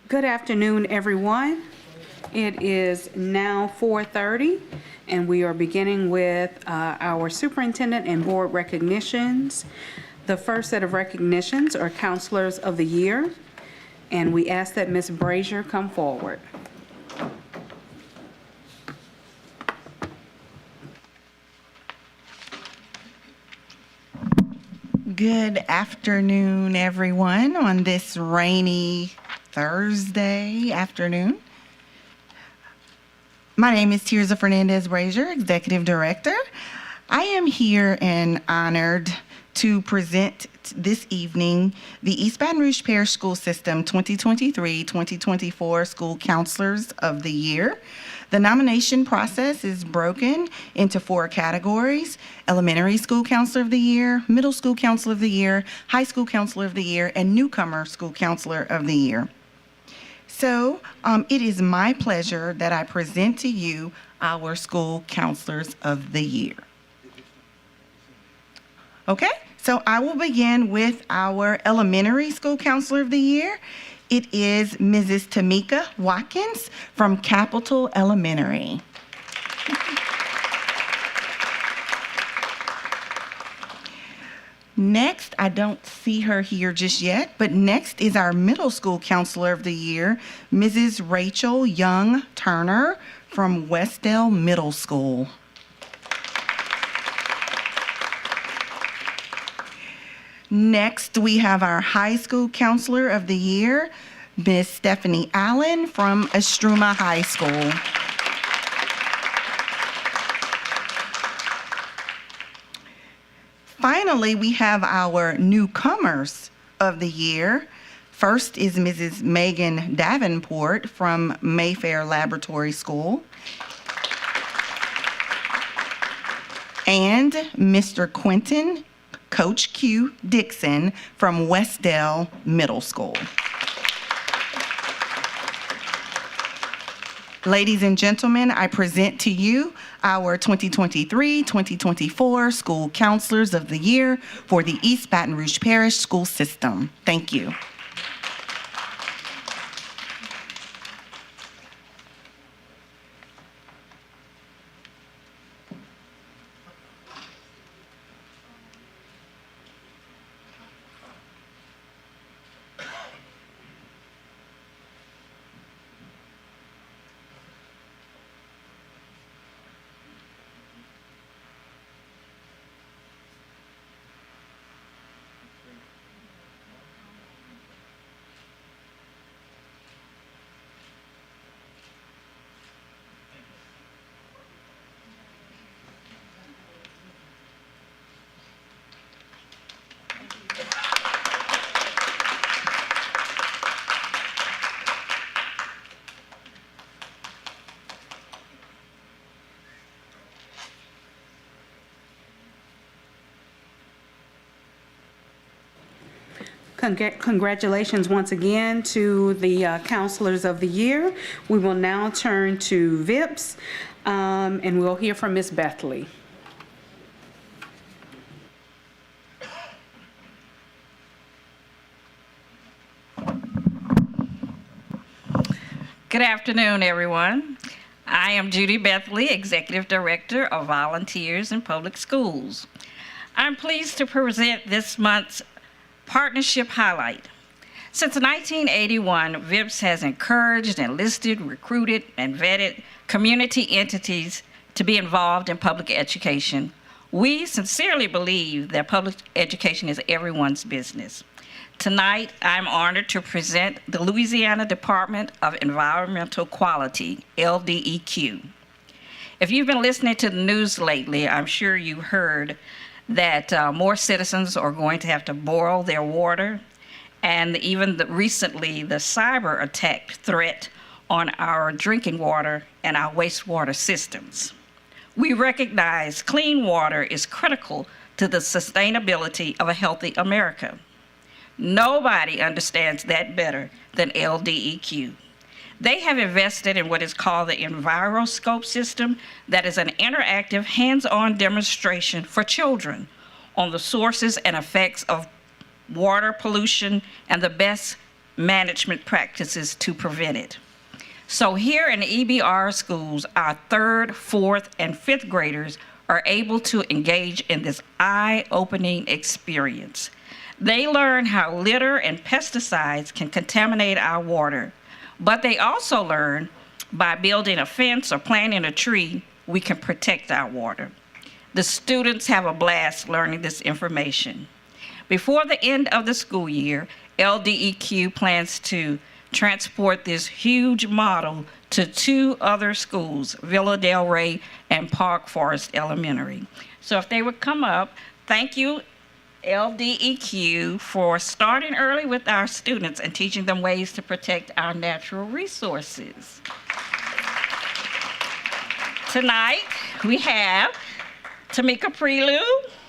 Good afternoon, everyone. It is now 4:30, and we are beginning with our superintendent and board recognitions. The first set of recognitions are Counselors of the Year, and we ask that Ms. Brazier come forward. Good afternoon, everyone, on this rainy Thursday afternoon. My name is Tirza Fernandez Brazier, Executive Director. I am here and honored to present this evening the East Baton Rouge Parish School System 2023-2024 School Counselors of the Year. The nomination process is broken into 4 categories: Elementary School Counselor of the Year, Middle School Counselor of the Year, High School Counselor of the Year, and Newcomer School Counselor of the Year. So it is my pleasure that I present to you our School Counselors of the Year. Okay, so I will begin with our Elementary School Counselor of the Year. It is Mrs. Tamika Watkins from Capitol Elementary. Next, I don't see her here just yet, but next is our Middle School Counselor of the Year, Mrs. Rachel Young Turner from Westdale Middle School. Next, we have our High School Counselor of the Year, Miss Stephanie Allen from Estruma High School. Finally, we have our Newcomers of the Year. First is Mrs. Megan Davenport from Mayfair Laboratory School. And Mr. Quentin Coach Q Dixon from Westdale Middle School. Ladies and gentlemen, I present to you our 2023-2024 School Counselors of the Year for the East Baton Rouge Parish School System. Thank you. Congratulations once again to the Counselors of the Year. We will now turn to VIPs, and we'll hear from Ms. Bethley. Good afternoon, everyone. I am Judy Bethley, Executive Director of Volunteers in Public Schools. I'm pleased to present this month's partnership highlight. Since 1981, VIPS has encouraged, enlisted, recruited, and vetted community entities to be involved in public education. We sincerely believe that public education is everyone's business. Tonight, I'm honored to present the Louisiana Department of Environmental Quality, LDEQ. If you've been listening to the news lately, I'm sure you heard that more citizens are going to have to boil their water, and even recently the cyber attack threat on our drinking water and our wastewater systems. We recognize clean water is critical to the sustainability of a healthy America. Nobody understands that better than LDEQ. They have invested in what is called the EnviroScope system, that is an interactive, hands-on demonstration for children on the sources and effects of water pollution and the best management practices to prevent it. So here in EBR schools, our 3rd, 4th, and 5th graders are able to engage in this eye-opening experience. They learn how litter and pesticides can contaminate our water, but they also learn by building a fence or planting a tree, we can protect our water. The students have a blast learning this information. Before the end of the school year, LDEQ plans to transport this huge model to 2 other schools, Villa Del Rey and Park Forest Elementary. So if they would come up, thank you, LDEQ, for starting early with our students and teaching them ways to protect our natural resources. Tonight, we have Tamika Prelude,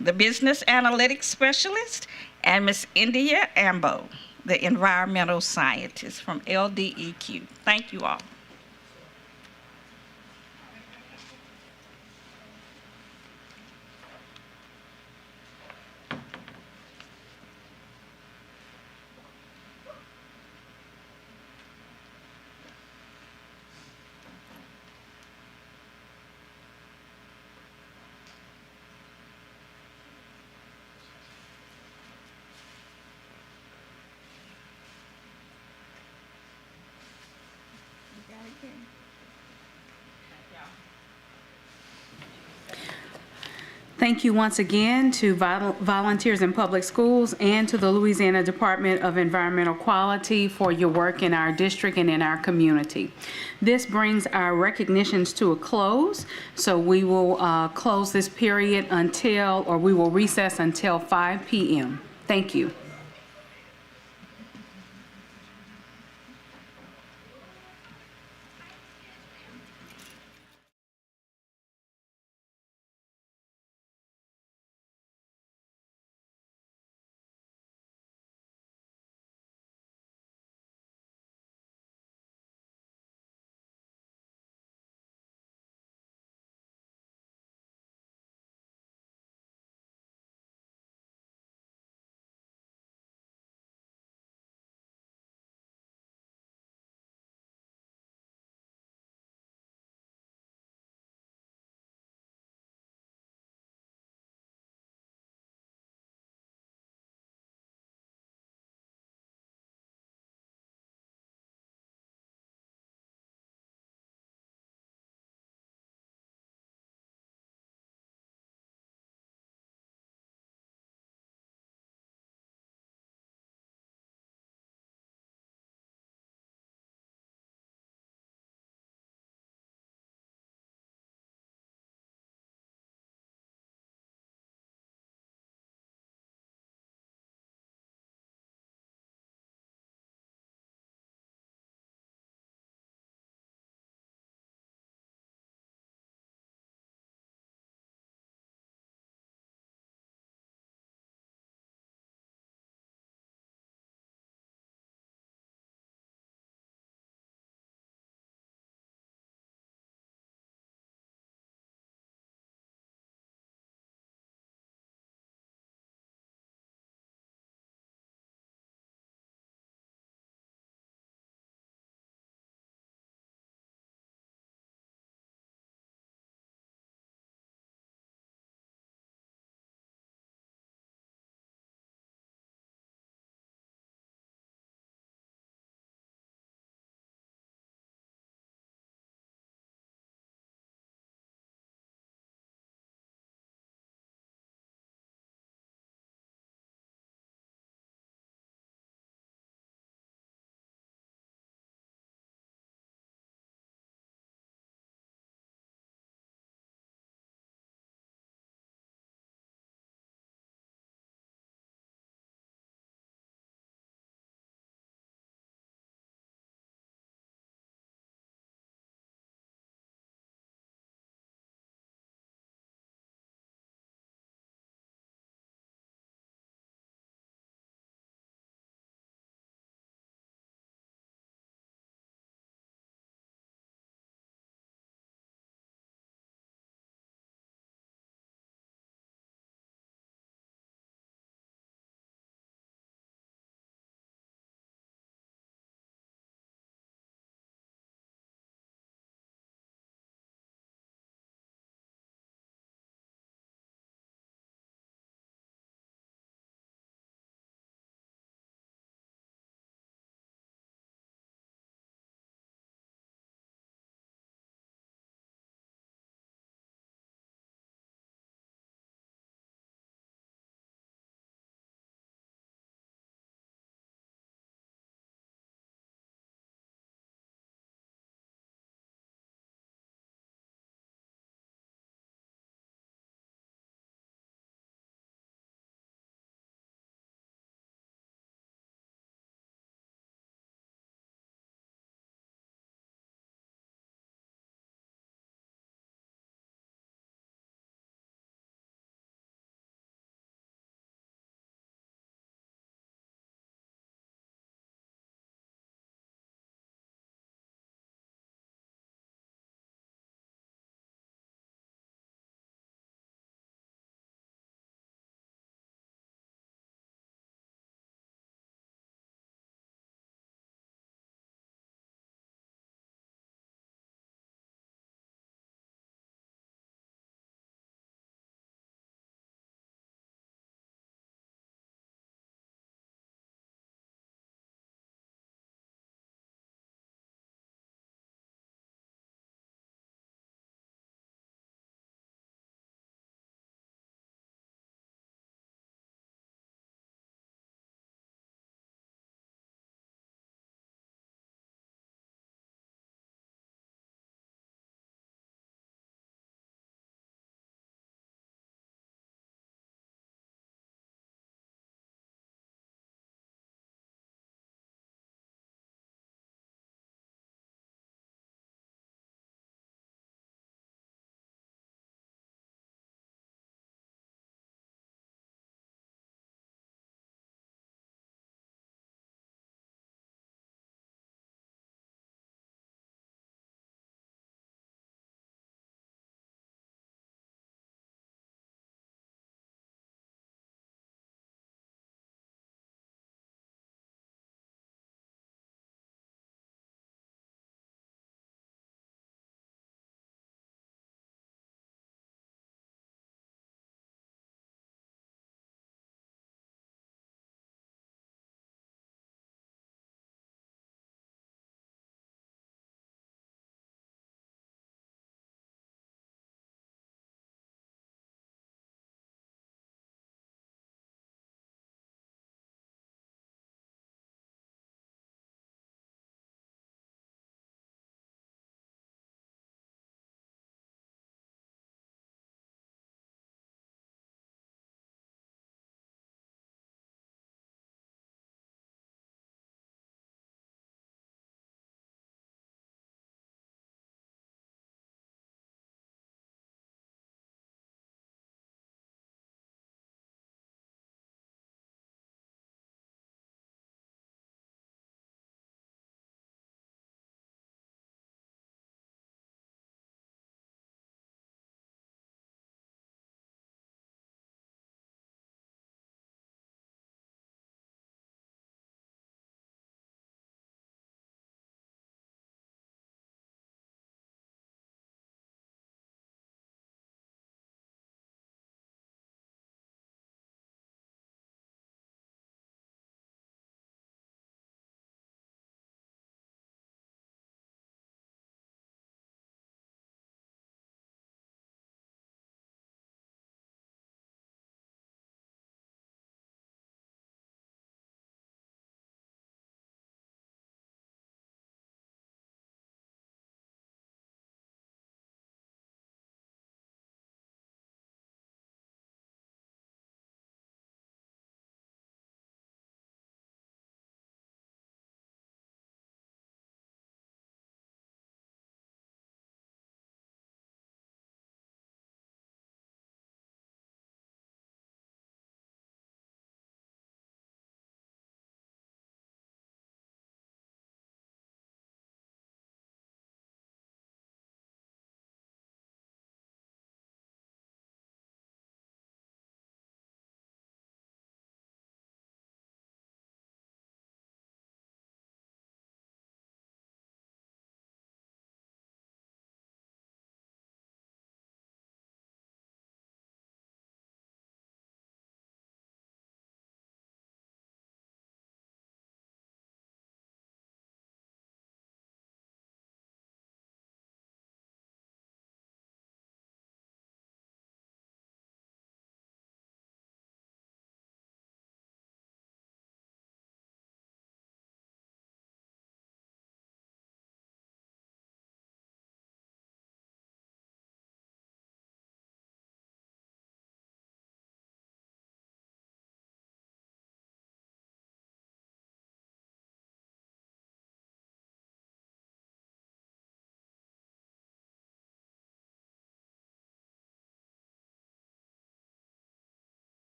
the Business Analytics Specialist, and Ms. India Ambo, the Environmental Scientist from LDEQ. Thank you all. Thank you once again to volunteers in public schools and to the Louisiana Department of Environmental Quality for your work in our district and in our community. This brings our recognitions to a close, so we will close this period until, or we will recess until 5 p.m. Thank you.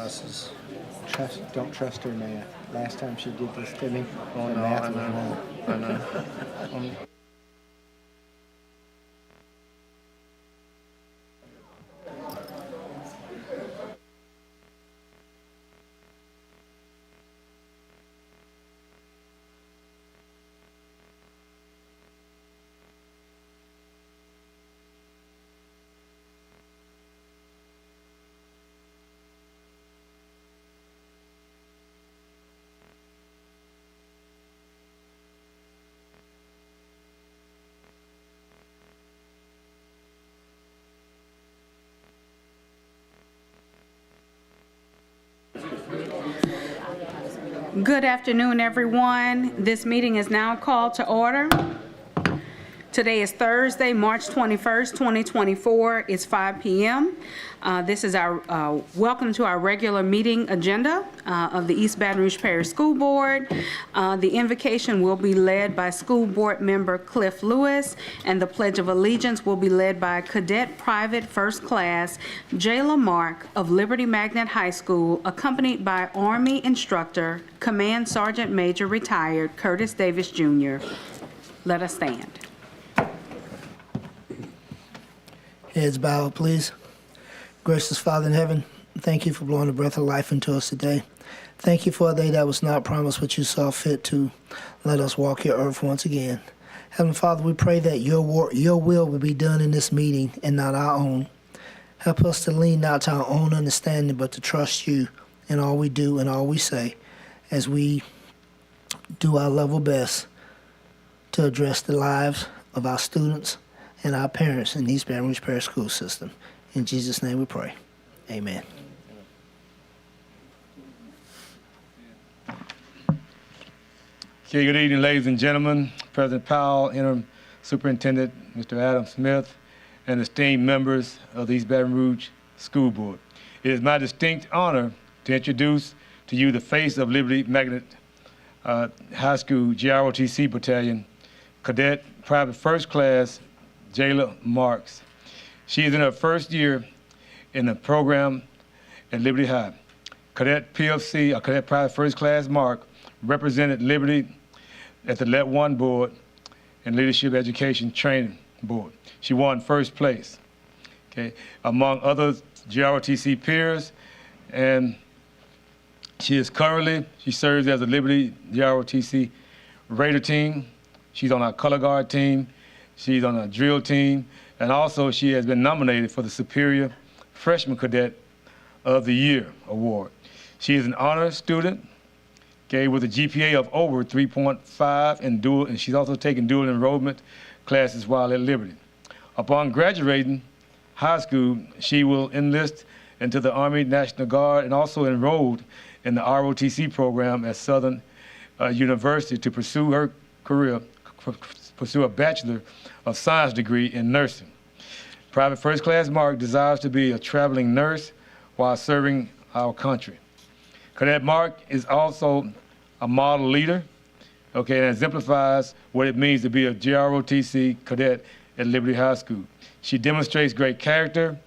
classes. Don't trust her math. Last time she did this to me, Oh, the no, math I was know. wrong. I know. Good afternoon, everyone. This meeting is now called to order. Today is Thursday, March 21st, 2024. It's 5 p.m. This is our welcome to our regular meeting agenda of the East Baton Rouge Parish School Board. The invocation will be led by School Board Member Cliff Lewis, and the Pledge of Allegiance will be led by Cadet Private First Class Jayla Mark of Liberty Magnet High School, accompanied by Army Instructor, Command Sergeant Major Retired Curtis Davis Jr. Let us stand. Heads bowed, please. Gracious Father in heaven, thank you for blowing the breath of life into us today. Thank you for a day that was not promised, but you saw fit to let us walk your earth once again. Heavenly Father, we pray that your will be done in this meeting and not our own. Help us to lean not to our own understanding, but to trust you in all we do and all we say as we do our level best to address the lives of our students and our parents in the East Baton Rouge Parish School System. In Jesus' name we pray. Amen. Okay, good evening, ladies and gentlemen. President Powell, Interim Superintendent Mr. Adam Smith, and esteemed members of the East Baton Rouge School Board. It is my distinct honor to introduce to you the face of Liberty Magnet High School GROTC Battalion, Cadet Private First Class Jayla Marks. She is in her first year in the program at Liberty High. Cadet PFC, or Cadet Private First Class Mark, represented Liberty at the Let One Board and Leadership Education Training Board. She won first place, okay, among other GROTC peers, and she serves as a Liberty GROTC Raider team. She's on our color guard team. She's on a drill team, and also she has been nominated for the Superior Freshman Cadet of the Year award. She is an honor student, okay, with a GPA of over 3.5 and she's also taken dual enrollment classes while at Liberty. Upon graduating high school, she will enlist into the Army National Guard and also enrolled in the ROTC program at Southern University to pursue her career, pursue a Bachelor of Science degree in nursing. Private First Class Mark desires to be a traveling nurse while serving our country. Cadet Mark is also a model leader, okay, and exemplifies what it means to be a GROTC cadet at Liberty High School. She demonstrates great character,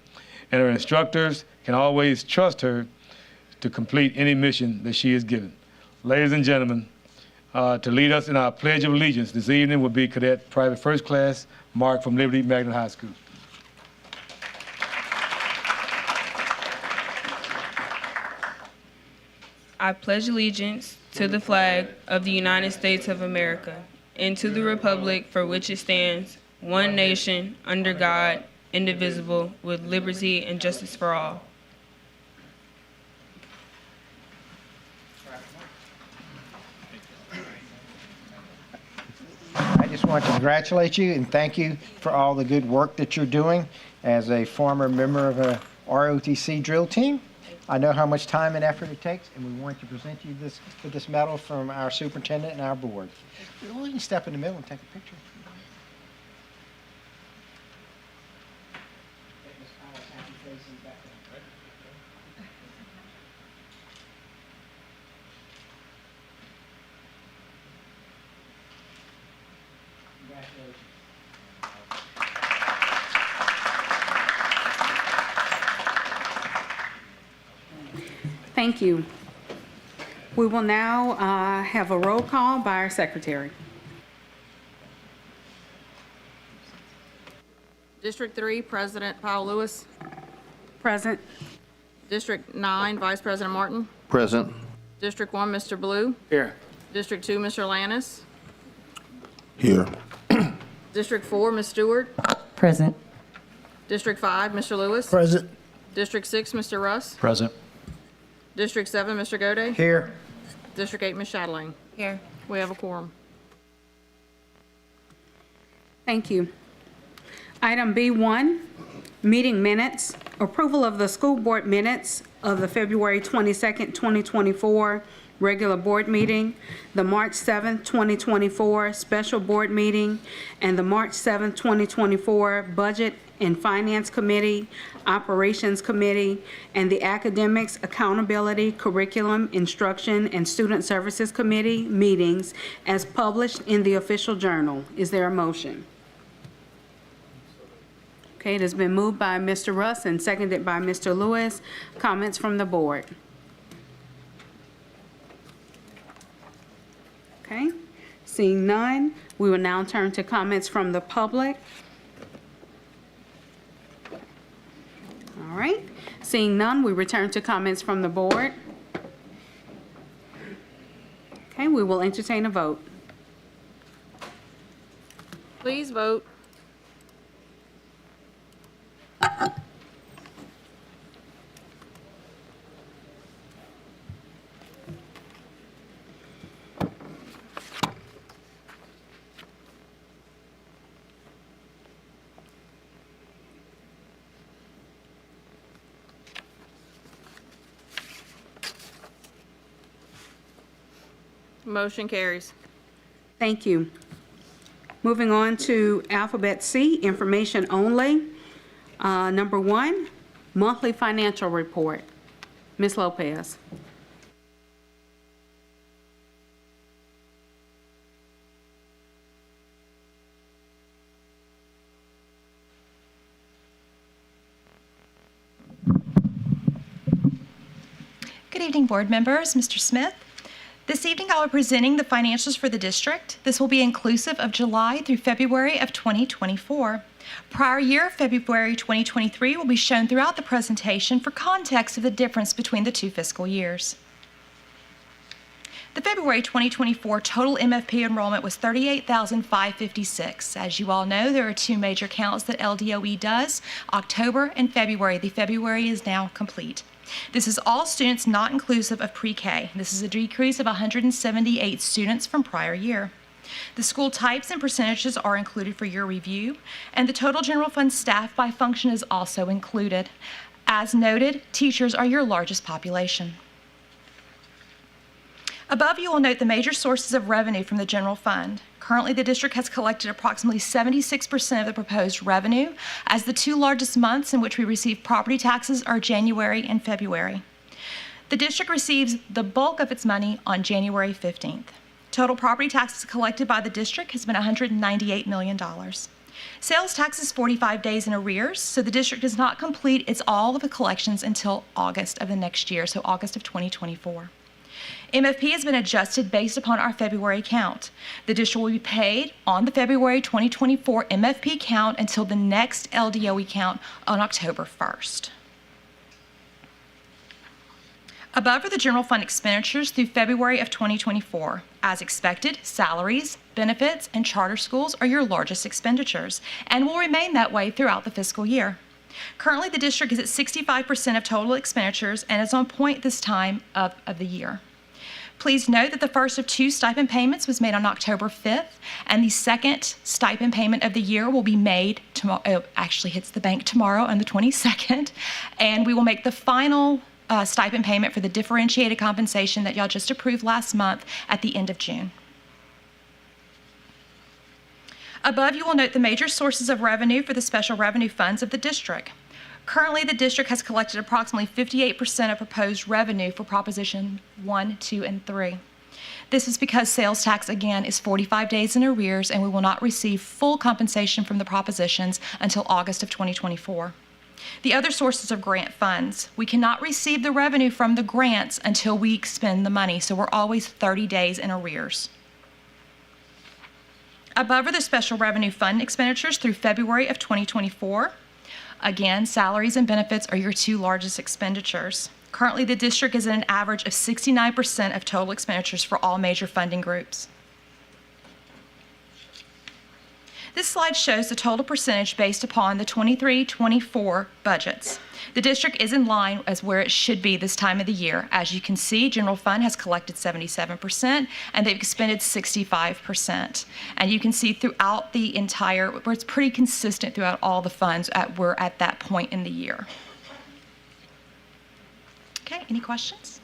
and her instructors can always trust her to complete any mission that she is given. Ladies and gentlemen, to lead us in our Pledge of Allegiance this evening will be Cadet Private First Class Mark from Liberty Magnet High School. I pledge allegiance to the flag of the United States of America and to the republic for which it stands, one nation, under God, indivisible, with liberty and justice for all. I just want to congratulate you and thank you for all the good work that you're doing as a former member of a ROTC drill team. I know how much time and effort it takes, and we want to present you with this medal from our superintendent and our board. We can step in the middle and take a picture. Thank you. We will now have a roll call by our secretary. District 3, President Powell Lewis. Present. District 9, Vice President Martin. Present. District 1, Mr. Blue. Here. District 2, Mr. Lannis. Here. District 4, Ms. Stewart. Present. District 5, Mr. Lewis. Present. District 6, Mr. Russ. Present. District 7, Mr. Gode. Here. District 8, Ms. Chatelain. Here. We have a quorum. Thank you. Item B1, meeting minutes. Approval of the school board minutes of the February 22nd, 2024 regular board meeting, the March 7th, 2024 special board meeting, and the March 7th, 2024 Budget and Finance Committee, Operations Committee, and the Academics, Accountability, Curriculum, Instruction, and Student Services Committee meetings as published in the official journal. Is there a motion? Okay, it has been moved by Mr. Russ and seconded by Mr. Lewis. Comments from the board? Okay, seeing none, we will now turn to comments from the public. All right, seeing none, we return to comments from the board. Okay, we will entertain a vote. Please vote. Motion carries. Thank you. Moving on to Alphabet C, information only. Number 1, monthly financial report. Ms. Lopez. Good evening, board members, Mr. Smith. This evening, I will be presenting the financials for the district. This will be inclusive of July through February of 2024. Prior year, February 2023, will be shown throughout the presentation for context of the difference between the two fiscal years. The February 2024 total MFP enrollment was 38,556. As you all know, there are two major counts that LDOE does, October and February. The February is now complete. This is all students not inclusive of pre-K. This is a decrease of 178 students from prior year. The school types and percentages are included for your review, and the total general fund staff by function is also included. As noted, teachers are your largest population. Above, you will note the major sources of revenue from the general fund. Currently, the district has collected approximately 76% of the proposed revenue, as the two largest months in which we receive property taxes are January and February. The district receives the bulk of its money on January 15th. Total property taxes collected by the district has been $198 million. Sales tax is 45 days in arrears, so the district does not complete all of the collections until August of the next year, so August of 2024. MFP has been adjusted based upon our February count. The district will be paid on the February 2024 MFP count until the next LDOE count on October 1st. Above are the general fund expenditures through February of 2024. As expected, salaries, benefits, and charter schools are your largest expenditures and will remain that way throughout the fiscal year. Currently, the district is at 65% of total expenditures and is on point this time of the year. Please note that the first of two stipend payments was made on October 5th, and the second stipend payment of the year will be made tomorrow. It actually hits the bank tomorrow on the 22nd, and we will make the final stipend payment for the differentiated compensation that y'all just approved last month at the end of June. Above, you will note the major sources of revenue for the special revenue funds of the district. Currently, the district has collected approximately 58% of proposed revenue for Proposition 1, 2, and 3. This is because sales tax, again, is 45 days in arrears, and we will not receive full compensation from the propositions until August of 2024. The other sources of grant funds. We cannot receive the revenue from the grants until we expend the money, so we're always 30 days in arrears. Above are the special revenue fund expenditures through February of 2024. Again, salaries and benefits are your two largest expenditures. Currently, the district is at an average of 69% of total expenditures for all major funding groups. This slide shows the total percentage based upon the 23-24 budgets. The district is in line as where it should be this time of the year. As you can see, general fund has collected 77% and they've expended 65%. And you can see throughout the entire, where it's pretty consistent throughout all the funds we're at that point in the year. Okay, any questions?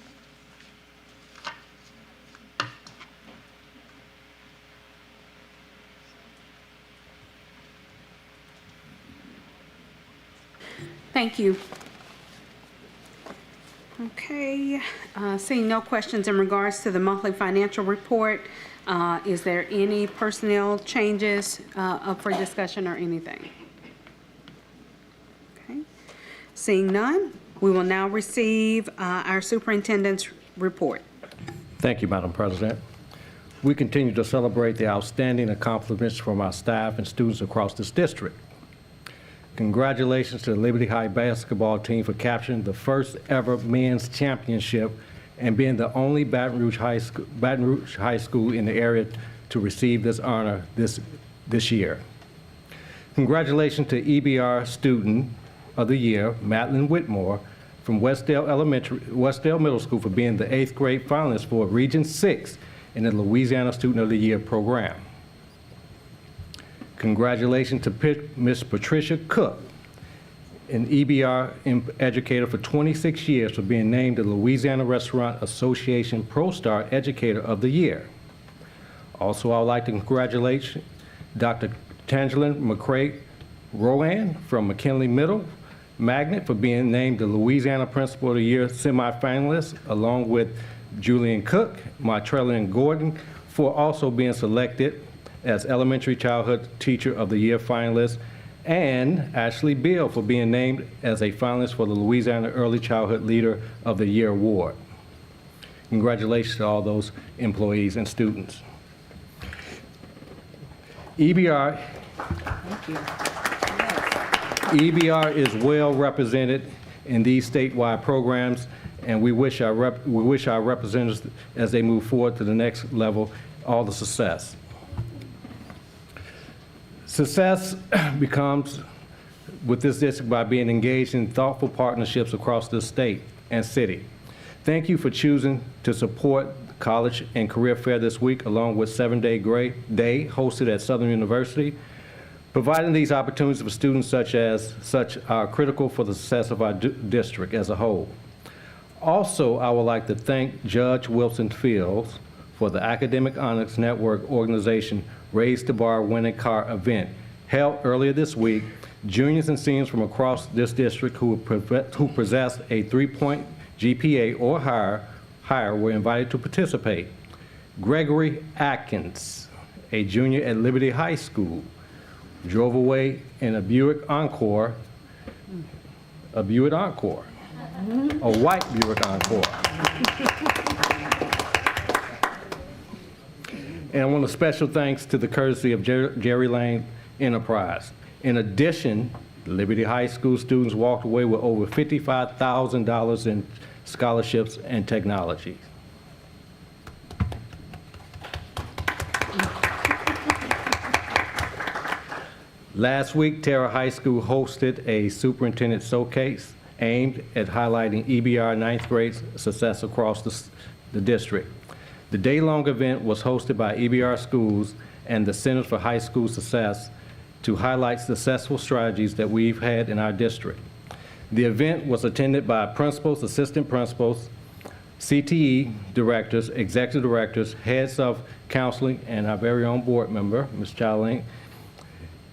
Thank you. Okay, seeing no questions in regards to the monthly financial report, is there any personnel changes up for discussion or anything? Okay, seeing none, we will now receive our superintendent's report. Thank you, Madam President. We continue to celebrate the outstanding accomplishments from our staff and students across this district. Congratulations to the Liberty High basketball team for capturing the first ever men's championship and being the only Baton Rouge High School in the area to receive this honor this year. Congratulations to EBR Student of the Year, Madeline Whitmore, from Westdale Middle School for being the 8th grade finalist for Region 6 in the Louisiana Student of the Year program. Congratulations to Miss Patricia Cook, an EBR educator for 26 years, for being named the Louisiana Restaurant Association Pro-Star Educator of the Year. Also, I would like to congratulate Dr. Tangelin McCrae Rowan from McKinley Middle Magnet for being named the Louisiana Principal of the Year semifinalist, along with Julian Cook, Martrellian Gordon, for also being selected as Elementary Childhood Teacher of the Year finalist, and Ashley Beal for being named as a finalist for the Louisiana Early Childhood Leader of the Year Award. Congratulations to all those employees and students. EBR is well represented in these statewide programs, and we wish our representatives, as they move forward to the next level, all the success. Success becomes with this district by being engaged in thoughtful partnerships across the state and city. Thank you for choosing to support the College and Career Fair this week, along with 7-Day Day hosted at Southern University. Providing these opportunities for students such are critical for the success of our district as a whole. Also, I would like to thank Judge Wilson Fields for the Academic Honors Network organization Raise the Bar Winning Car event held earlier this week. Juniors and seniors from across this district who possessed a 3-point GPA or higher were invited to participate. Gregory Atkins, a junior at Liberty High School, drove away in a Buick Encore, a white Buick Encore. And I want a special thanks to the courtesy of Jerry Lane Enterprise. In addition, Liberty High School students walked away with over $55,000 in scholarships and technology. Last week, Terra High School hosted a superintendent showcase aimed at highlighting EBR 9th grade success across the district. The day-long event was hosted by EBR Schools and the Centers for High School Success to highlight successful strategies that we've had in our district. The event was attended by principals, assistant principals, CTE directors, executive directors, heads of counseling, and our very own board member, Ms. Charlene,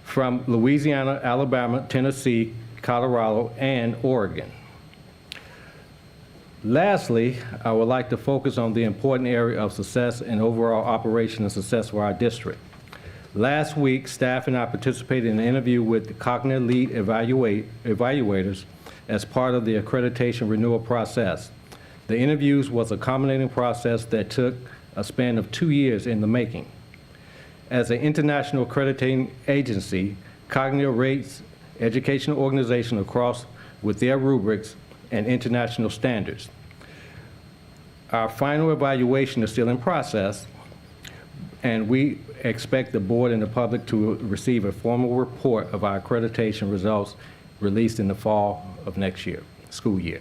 from Louisiana, Alabama, Tennessee, Colorado, and Oregon. Lastly, I would like to focus on the important area of success and overall operation and success for our district. Last week, staff and I participated in an interview with the Cognitive Lead Evaluators as part of the accreditation renewal process. The interviews was a culminating process that took a span of 2 years in the making. As an international accrediting agency, Cognitive rates educational organizations across with their rubrics and international standards. Our final evaluation is still in process, and we expect the board and the public to receive a formal report of our accreditation results released in the fall of next year, school year.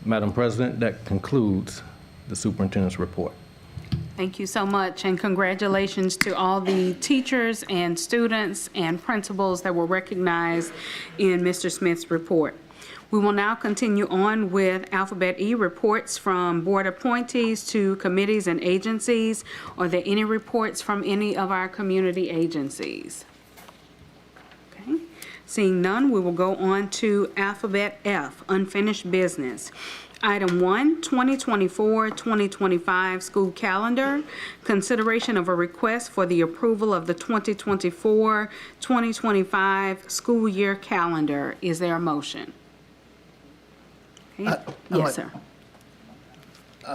Madam President, that concludes the superintendent's report. Thank you so much, and congratulations to all the teachers and students and principals that were recognized in Mr. Smith's report. We will now continue on with Alphabet E, reports from board appointees to committees and agencies. Are there any reports from any of our community agencies? Okay. Seeing none, we will go on to Alphabet F, unfinished business. Item 1, 2024-2025 school calendar. Consideration of a request for the approval of the 2024-2025 school year calendar. Is there a motion? Okay. Yes, sir.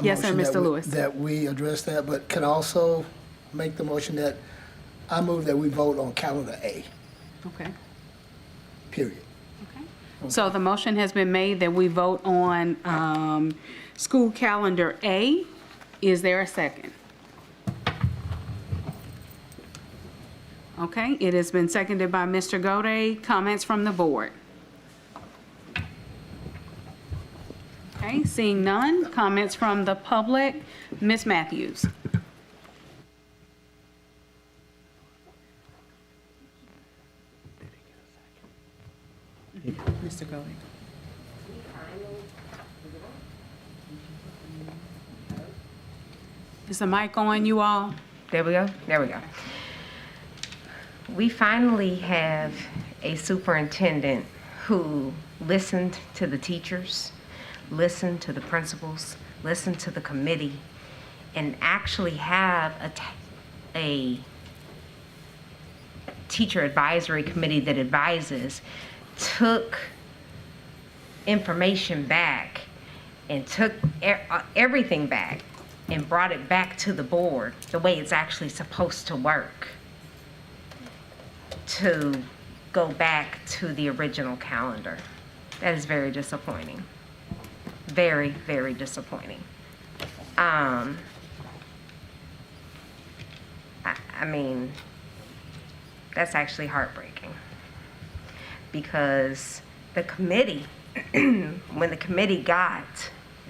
Yes, sir, Mr. Lewis. That we address that, but can also make the motion that I move that we vote on calendar A, Okay. period. So the motion has been made that we vote on school calendar A. Is there a second? Okay, it has been seconded by Mr. Gode. Comments from the board? Okay, seeing none. Comments from the public? Ms. Matthews. Mr. Gode. Is the mic on, you all? There we go. There we go. We finally have a superintendent who listened to the teachers, listened to the principals, listened to the committee, and actually have a teacher advisory committee that advises, took information back and took everything back and brought it back to the board the way it's actually supposed to work, to go back to the original calendar. That is very disappointing. Very, very disappointing. I mean, that's actually heartbreaking, because the committee, when the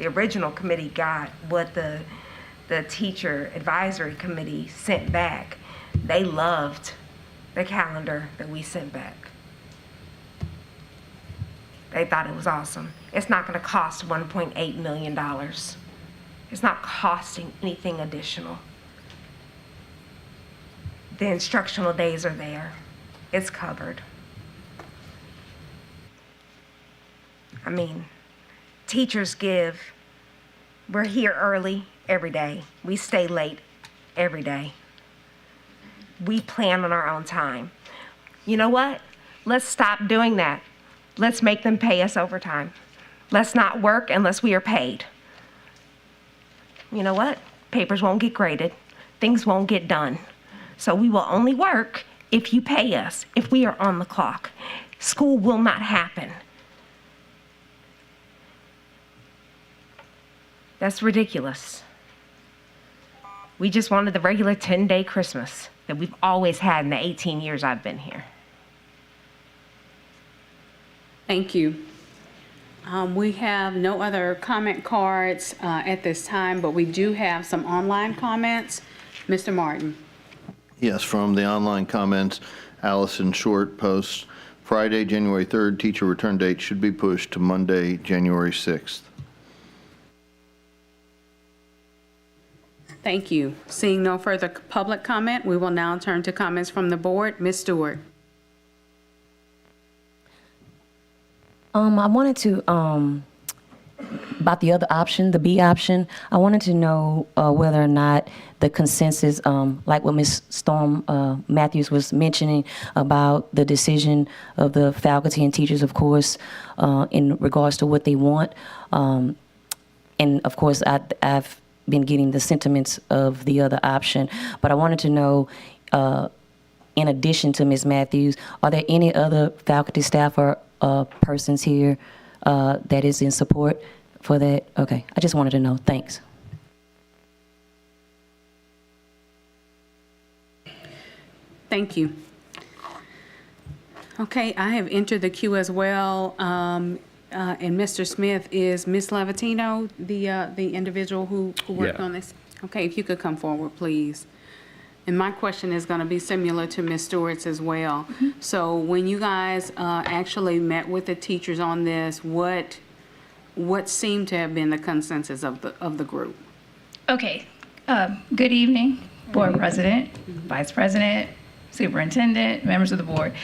original committee got what the teacher advisory committee sent back, they loved the calendar that we sent back. They thought it was awesome. It's not going to cost $1.8 million. It's not costing anything additional. The instructional days are there. It's covered. I mean, teachers we're here early every day. We stay late every day. We plan on our own time. You know what? Let's stop doing that. Let's make them pay us overtime. Let's not work unless we are paid. You know what? Papers won't get graded. Things won't get done. So we will only work if you pay us, if we are on the clock. School will not happen. That's ridiculous. We just wanted the regular 10-day Christmas that we've always had in the 18 years I've been here. Thank you. We have no other comment cards at this time, but we do have some online comments. Mr. Martin. Yes, from the online comments, Allison Short posts, Friday, January 3rd, teacher return date should be pushed to Monday, January 6th. Thank you. Seeing no further public comment, we will now turn to comments from the board. Ms. Stewart. I wanted to about the other option, the B option, I wanted to know whether or not the consensus, like what Ms. Storm Matthews was mentioning about the decision of the faculty and teachers, of course, in regards to what they want. And of course, I've been getting the sentiments of the other option, but I wanted to know, in addition to Ms. Matthews, are there any other faculty, staff, or persons here that is in support for that? Okay, I just wanted to know. Thanks. Thank you. Okay, I have entered the queue as well. And Mr. Smith, is Ms. Levatino the individual who worked Yeah. on this? Okay, if you could come forward, please. And my question is going to be similar to Ms. Stewart's as well. So when you guys actually met with the teachers on this, what seemed to have been the consensus of the group? Okay. Good evening, Board President, Vice President, Superintendent, members of the board.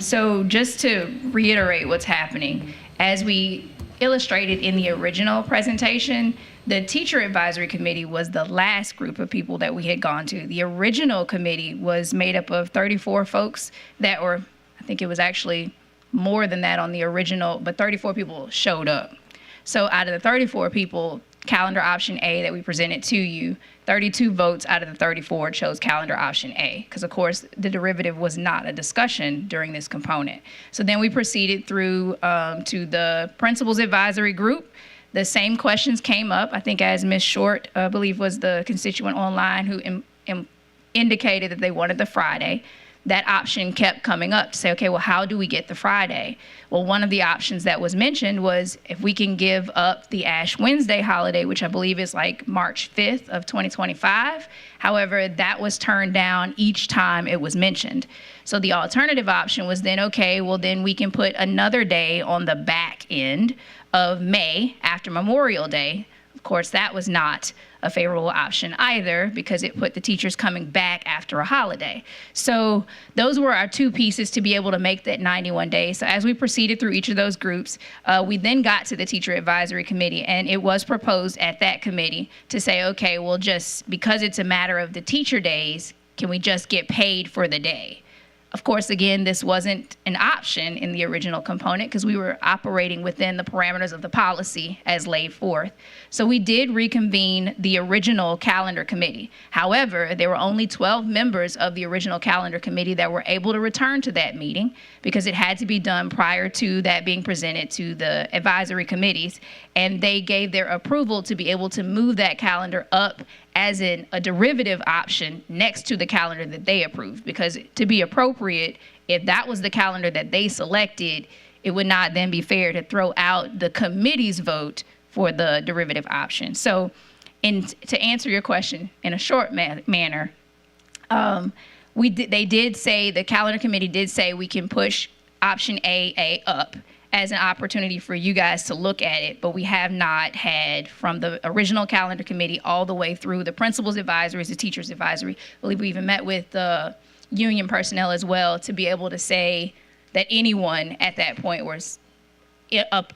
So just to reiterate what's happening, as we illustrated in the original presentation, the Teacher Advisory Committee was the last group of people that we had gone to. The original committee was made up of 34 folks that were, I think it was actually more than that on the original, but 34 people showed up. So out of the 34 people, calendar option A that we presented to you, 32 votes out of the 34 chose calendar option A, because of course the derivative was not a discussion during this component. So then we proceeded through to the Principals Advisory Group. The same questions came up, I think, as Ms. Short, I believe, was the constituent online who indicated that they wanted the Friday. That option kept coming up to say, okay, well, how do we get the Friday? Well, one of the options that was mentioned was if we can give up the Ash Wednesday holiday, which I believe is like March 5th of 2025. However, that was turned down each time it was mentioned. So the alternative option was then, okay, well, then we can put another day on the back end of May after Memorial Day. Of course, that was not a favorable option either, because it put the teachers coming back after a holiday. So those were our two pieces to be able to make that 91 days. So as we proceeded through each of those groups, we then got to the Teacher Advisory Committee, and it was proposed at that committee to say, okay, well, just because it's a matter of the teacher days, can we just get paid for the day? Of course, again, this wasn't an option in the original component because we were operating within the parameters of the policy as laid forth. So we did reconvene the original calendar committee. However, there were only 12 members of the original calendar committee that were able to return to that meeting because it had to be done prior to that being presented to the advisory committees. And they gave their approval to be able to move that calendar up as in a derivative option next to the calendar that they approved. Because to be appropriate, if that was the calendar that they selected, it would not then be fair to throw out the committee's vote for the derivative option. So to answer your question in a short manner, they did say, the calendar committee did say we can push option A up as an opportunity for you guys to look at it, but we have not had from the original calendar committee all the way through the principals advisories, the teachers advisory. I believe we even met with the union personnel as well to be able to say that anyone at that point was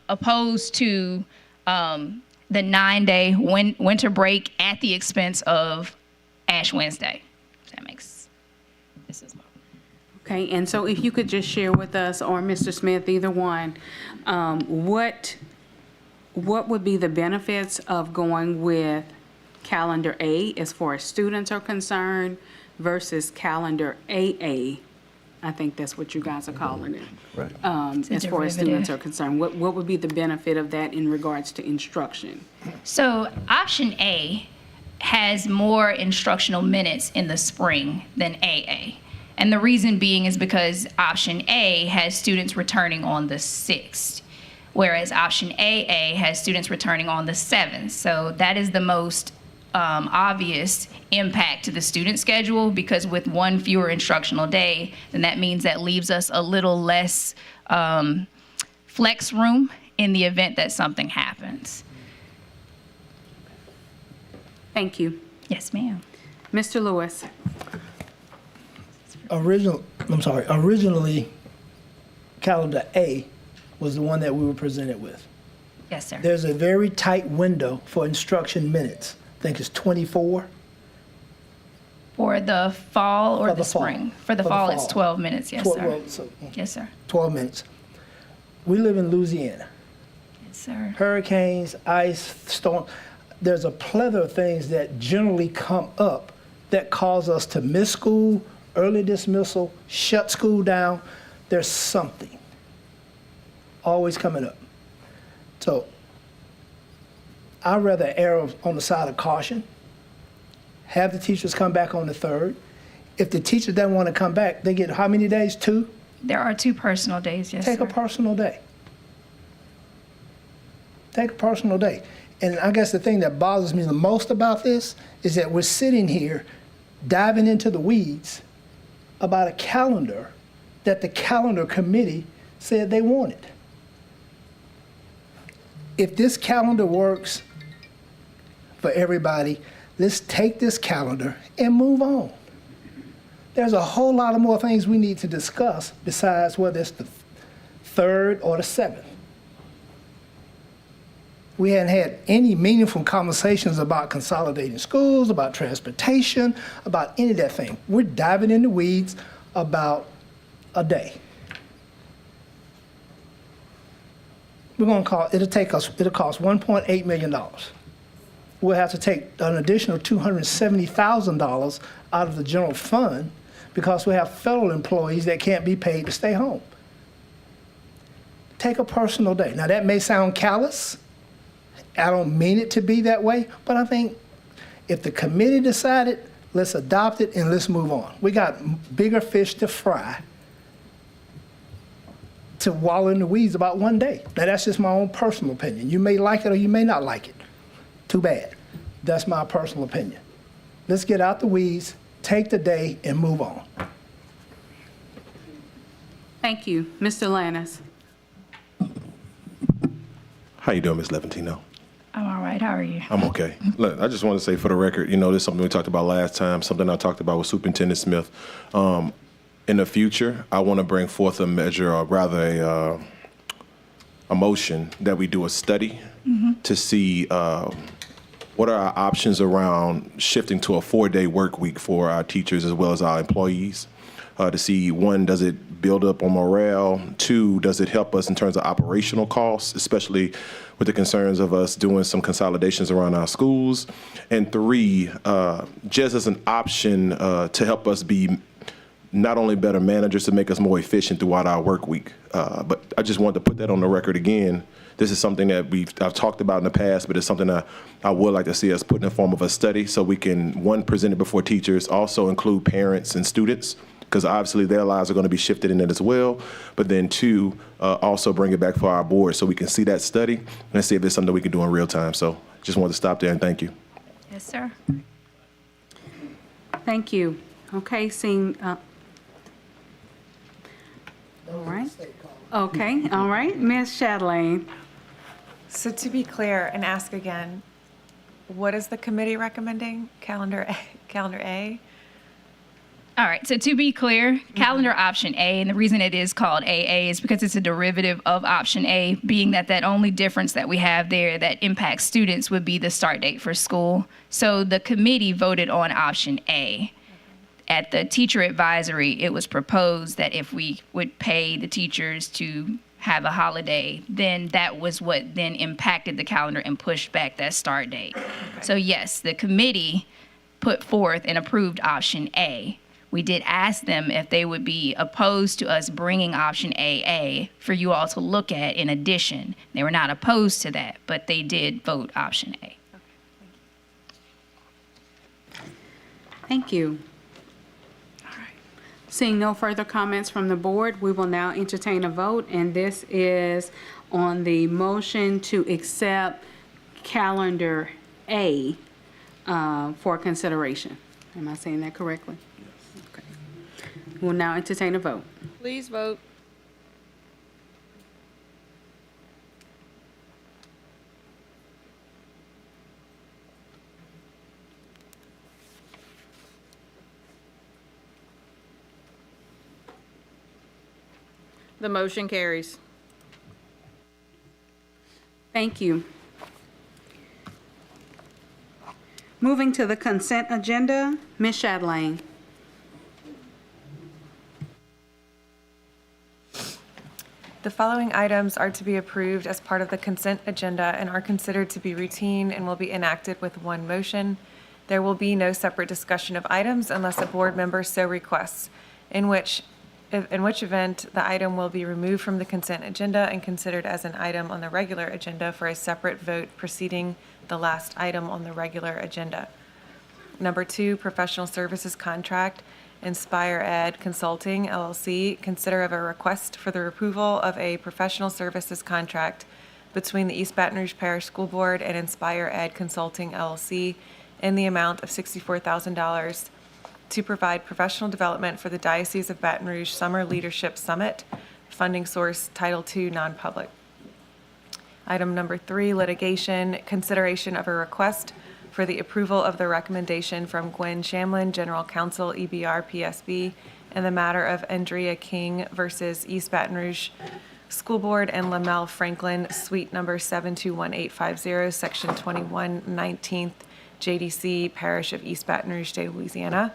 opposed to the 9-day winter break at the expense of Ash Wednesday. If that makes sense. Okay, and so if you could just share with us, or Mr. Smith, either one, what would be the benefits of going with calendar A as far as students are concerned versus calendar AA? I think that's what you guys are calling it. Right. As far as students are concerned, what would be the benefit of that in regards to instruction? So option A has more instructional minutes in the spring than AA. And the reason being is because option A has students returning on the 6th, whereas option AA has students returning on the 7th. So that is the most obvious impact to the student schedule, because with one fewer instructional day, then that means that leaves us a little less flex room in the event that something happens. Thank you. Yes, ma'am. Mr. Lewis. Originally, calendar A was the one that we were presented with. Yes, sir. There's a very tight window for instruction minutes. I think it's 24. For the fall or For the the fall. spring? For the For the fall, it's fall. 12 minutes, yes, sir. Well, so, Yes, sir. 12 minutes. We live in Louisiana. Yes, sir. Hurricanes, ice, storm. There's a plethora of things that generally come up that cause us to miss school, early dismissal, shut school down. There's something always coming up. So I'd rather err on the side of caution, have the teachers come back on the 3rd. If the teacher doesn't want to come back, they get how many days? 2? There are 2 personal days, yes, Take sir. a personal day. Take a personal day. And I guess the thing that bothers me the most about this is that we're sitting here diving into the weeds about a calendar that the calendar committee said they wanted. If this calendar works for everybody, let's take this calendar and move on. There's a whole lot of more things we need to discuss besides whether it's the 3rd or the 7th. We hadn't had any meaningful conversations about consolidating schools, about transportation, about any of that thing. We're diving in the weeds about a day. It'll cost $1.8 million. We'll have to take an additional $270,000 out of the general fund because we have federal employees that can't be paid to stay home. Take a personal day. Now that may sound callous. I don't mean it to be that way, but I think if the committee decided, let's adopt it and let's move on. We got bigger fish to fry to wallow in the weeds about one day. Now that's just my own personal opinion. You may like it or you may not like it. Too bad. That's my personal opinion. Let's get out the weeds, take the day, and move on. Thank you. Mr. Lannis. How you doing, Ms. Levantino? I'm all right. How are you? I'm okay. Look, I just want to say for the record, this is something we talked about last time, something I talked about with Superintendent Smith. In the future, I want to bring forth a measure, or rather a motion that we do a study to see what are our options around shifting to a 4-day work week for our teachers as well as our employees. To see, 1, does it build up on morale? 2, does it help us in terms of operational costs, especially with the concerns of us doing some consolidations around our schools? And 3, just as an option to help us be not only better managers, to make us more efficient throughout our work week. But I just wanted to put that on the record again. This is something that I've talked about in the past, but it's something that I would like to see us put in the form of a study so we can, 1, present it before teachers, also include parents and students, because obviously their lives are going to be shifted in it as well. But then 2, also bring it back for our board so we can see that study and see if there's something we can do in real time. So just wanted to stop there and thank you. Yes, sir. Thank you. Okay, seeing, all right. Okay, all right. Ms. Chatelain. So to be clear and ask again, what is the committee recommending? Calendar A? All right, so to be clear, calendar option A, and the reason it is called AA is because it's a derivative of option A, being that only difference that we have there that impacts students would be the start date for school. So the committee voted on option A. At the teacher advisory, it was proposed that if we would pay the teachers to have a holiday, then that was what then impacted the calendar and pushed back that start date. Okay. So yes, the committee put forth and approved option A. We did ask them if they would be opposed to us bringing option AA for you all to look at in addition. They were not opposed to that, but they did vote option A. Okay, Thank you. Seeing no further comments from the board, we will now entertain a vote, and this is on the motion to accept calendar A for consideration. Am I saying that correctly? Yes. Okay. We'll now entertain a vote. Please vote. The motion carries. Thank you. Moving to the consent agenda, Ms. Chatelain. The following items are to be approved as part of the consent agenda and are considered to be routine and will be enacted with one motion. There will be no separate discussion of items unless a board member so requests, in which event the item will be removed from the consent agenda and considered as an item on the regular agenda for a separate vote preceding the last item on the regular agenda. Number 2, professional services contract, Inspire Ed Consulting, LLC, consider of a request for the approval of a professional services contract between the East Baton Rouge Parish School Board and Inspire Ed Consulting, LLC, in the amount of $64,000 to provide professional development for the Diocese of Baton Rouge Summer Leadership Summit, funding source Title II non-public. Item number 3, litigation, consideration of a request for the approval of the recommendation from Gwen Shamlin, General Counsel, EBR, PSB, in the matter of Andrea King versus East Baton Rouge School Board and Lamel Franklin, suite number 721850, section 21, 19th JDC, Parish of East Baton Rouge, State of Louisiana.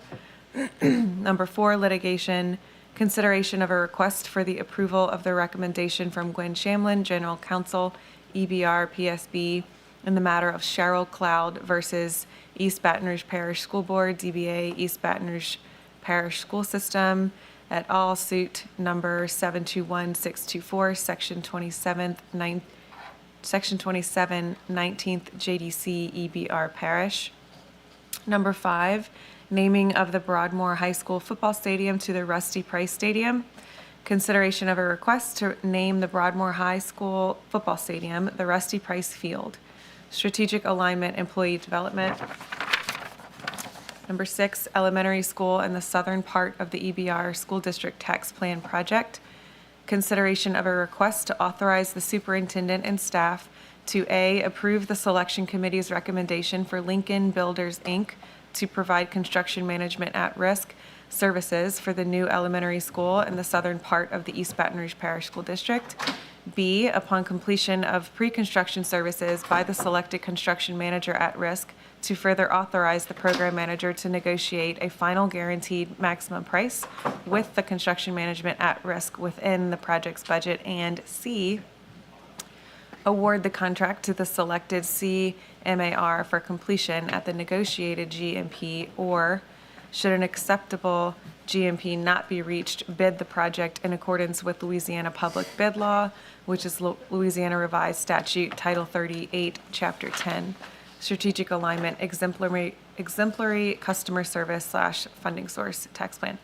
Number 4, litigation, consideration of a request for the approval of the recommendation from Gwen Shamlin, General Counsel, EBR, PSB, in the matter of Cheryl Cloud versus East Baton Rouge Parish School Board, DBA, East Baton Rouge Parish School System, et al., suit number 721624, section 27, 19th JDC, EBR Parish. Number 5, naming of the Broadmore High School football stadium to the Rusty Price Stadium. Consideration of a request to name the Broadmore High School football stadium the Rusty Price Field. Strategic alignment, employee development. Number 6, elementary school in the southern part of the EBR School District Tax Plan Project. Consideration of a request to authorize the superintendent and staff to A, approve the selection committee's recommendation for Lincoln Builders, Inc. to provide construction management at risk services for the new elementary school in the southern part of the East Baton Rouge Parish School District. B, upon completion of pre-construction services by the selected construction manager at risk, to further authorize the program manager to negotiate a final guaranteed maximum price with the construction management at risk within the project's budget. And C, award the contract to the selected CMAR for completion at the negotiated GMP, or should an acceptable GMP not be reached, bid the project in accordance with Louisiana Public Bid Law, which is Louisiana Revised Statute, Title 38, Chapter 10, Strategic Alignment, Exemplary Customer Service / Funding Source Tax Plan.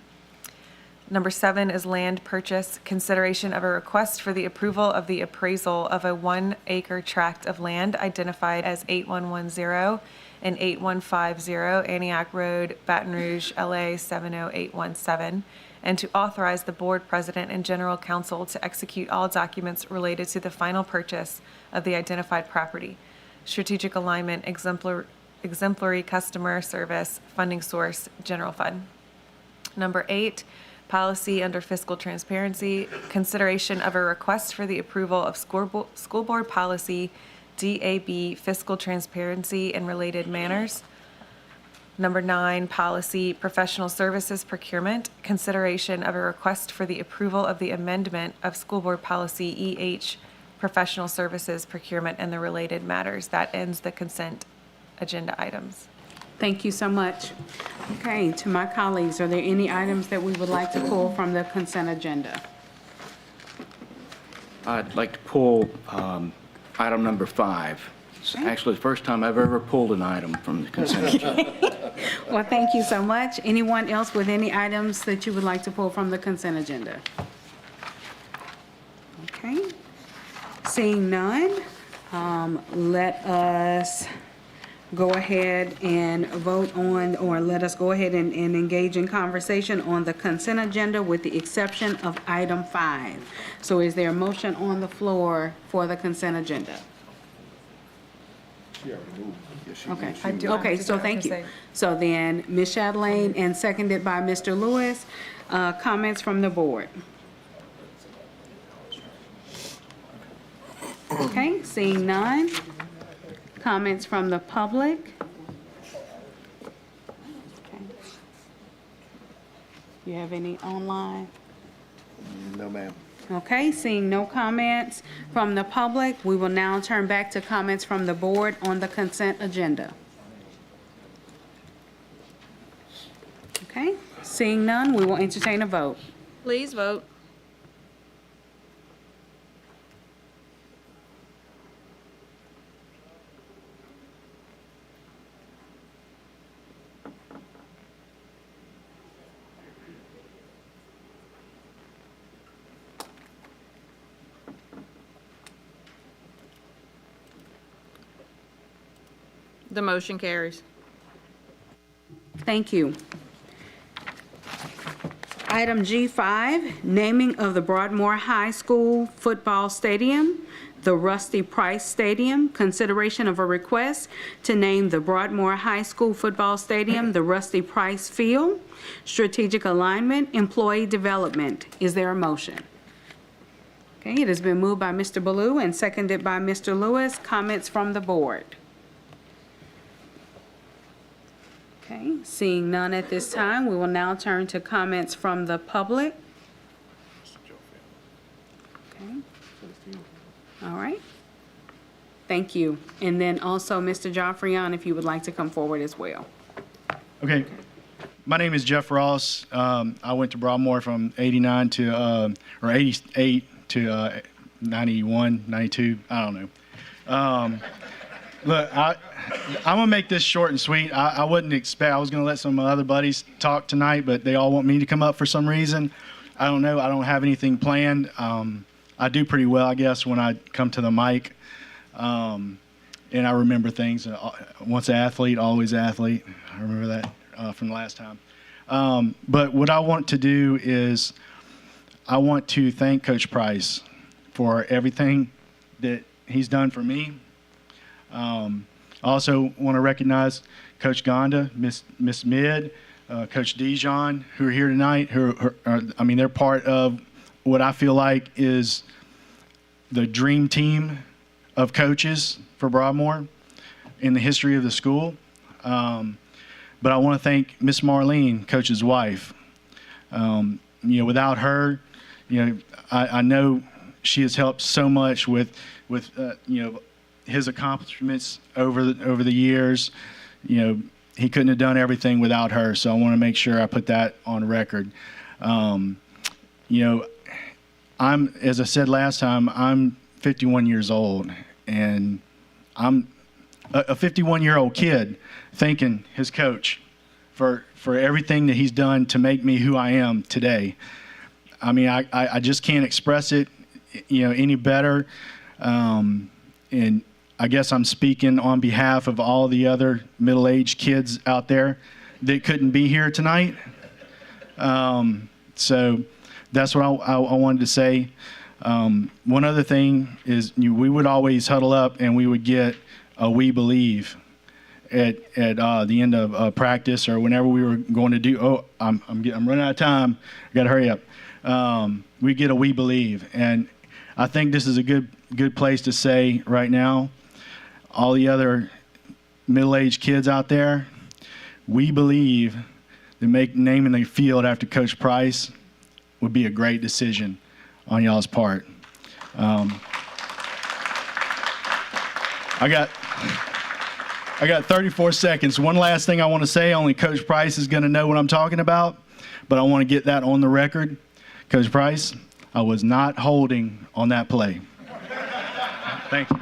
Number 7 is land purchase, consideration of a request for the approval of the appraisal of a 1-acre tract of land identified as 8110 and 8150 Antioch Road, Baton Rouge, LA 70817, and to authorize the board president and general counsel to execute all documents related to the final purchase of the identified property. Strategic alignment, exemplary customer service, funding source, general fund. Number 8, policy under fiscal transparency, consideration of a request for the approval of school board policy DAB, fiscal transparency and related manners. Number 9, policy professional services procurement, consideration of a request for the approval of the amendment of school board policy EH, professional services procurement and the related matters. That ends the consent agenda items. Thank you so much. Okay, to my colleagues, are there any items that we would like to pull from the consent agenda? I'd like to pull item number 5. It's actually the first time I've ever pulled an item from the consent agenda. Well, thank you so much. Anyone else with any items that you would like to pull from the consent agenda? Okay. Seeing none, let us go ahead and vote on, or let us go ahead and engage in conversation on the consent agenda with the exception of item 5. So is there a motion on the floor for the consent agenda? Okay. Okay, so thank you. So then, Ms. Chatelain and seconded by Mr. Lewis. Comments from the board? Okay, seeing none. Comments from the public? Okay. You have any online? No, ma'am. Okay, seeing no comments from the public, we will now turn back to comments from the board on the consent agenda. Okay, seeing none, we will entertain a vote. Please vote. The motion carries. Thank you. Item G5, naming of the Broadmore High School Football Stadium, the Rusty Price Stadium, consideration of a request to name the Broadmore High School Football Stadium the Rusty Price Field, strategic alignment, employee development. Is there a motion? Okay, it has been moved by Mr. Ballou and seconded by Mr. Lewis. Comments from the board? Okay, seeing none at this time, we will now turn to comments from the public. Okay. All right. Thank you. And then also Mr. Joffrion, if you would like to come forward as well. Okay. My name is Jeff Ross. I went to Broadmore from 89 to, or 88 to 91, 92. I don't know. Look, I'm going to make this short and sweet. I wouldn't expect, I was going to let some of my other buddies talk tonight, but they all want me to come up for some reason. I don't know. I don't have anything planned. I do pretty well, I guess, when I come to the mic. And I remember things. Once an athlete, always athlete. I remember that from the last time. But what I want to do is I want to thank Coach Price for everything that he's done for me. I also want to recognize Coach Gonda, Miss Mid, Coach Dijon, who are here tonight. They're part of what I feel like is the dream team of coaches for Broadmore in the history of the school. But I want to thank Miss Marlene, Coach's wife. Without her, I know she has helped so much with his accomplishments over the years. He couldn't have done everything without her, so I want to make sure I put that on record. As I said last time, I'm 51 years old, and I'm a 51-year-old kid thanking his coach for everything that he's done to make me who I am today. I just can't express it, any better. And I guess I'm speaking on behalf of all the other middle-aged kids out there that couldn't be here tonight. So that's what I wanted to say. One other thing is we would always huddle up and we would get a "We Believe" at the end of practice or whenever we were going to do. Oh, I'm running out of time. I got to hurry up. We get a "We Believe," and I think this is a good place to say right now. All the other middle-aged kids out there, we believe that naming the field after Coach Price would be a great decision on y'all's part. I got 34 seconds. One last thing I want to say, only Coach Price is going to know what I'm talking about, but I want to get that on the record. Coach Price, I was not holding on that play. Thank you.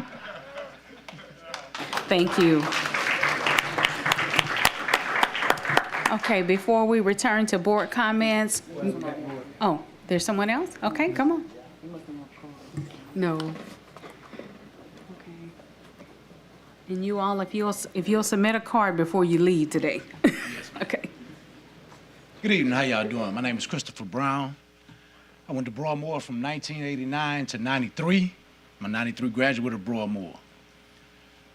Thank you. Okay, before we return to board comments, oh, there's someone else? Okay, come on. No. Okay. And you all, if you'll submit a card before you leave today. Okay. Good evening, how y'all doing? My name is Christopher Brown. I went to Broadmore from 1989 to 93. I'm a 93 graduate of Broadmore.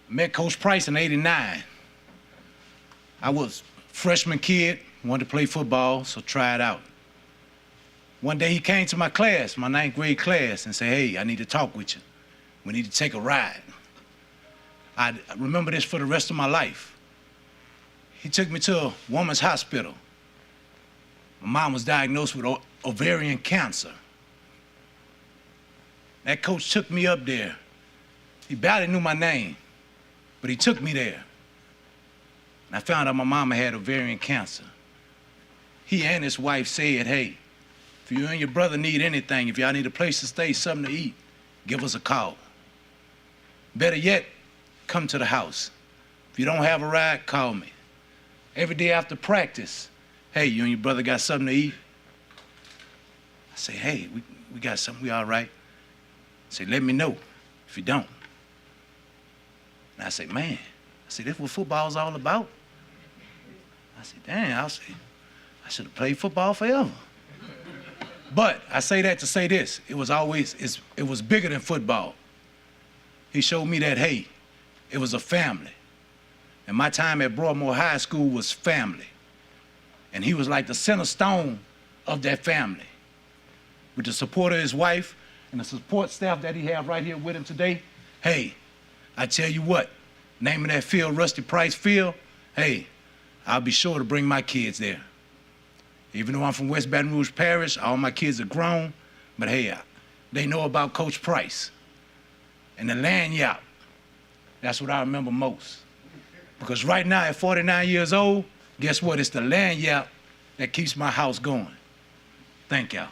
Met Coach Price in 89. I was a freshman kid, wanted to play football, so tried out. One day he came to my class, my 9th grade class, and said, "Hey, I need to talk with you." We need to take a ride. I remember this for the rest of my life. He took me to a woman's hospital. My mom was diagnosed with ovarian cancer. That coach took me up there. He barely knew my name, but he took me there. And I found out my mama had ovarian cancer. He and his wife said, hey, if you and your brother need anything, if y'all need a place to stay, something to eat, give us a call. Better yet, come to the house. If you don't have a ride, call me. Every day after practice, hey, you and your brother got something to eat? I say, hey, we got something, we all right. I say, let me know if you don't. And I say, man, that's what football's all about. I said, damn, I should have played football forever. But I say that to say this, it was bigger than football. He showed me that, hey, it was a family. And my time at Broadmore High School was family. And he was like the center stone of that family. With the support of his wife and the support staff that he have right here with him today, hey, I tell you what, name of that field, Rusty Price Field, hey, I'll be sure to bring my kids there. Even though I'm from West Baton Rouge Parish, all my kids are grown, but hey, they know about Coach Price. And the lanyard, that's what I remember most. Because right now, at 49 years old, guess what? It's the lanyard that keeps my house going. Thank y'all.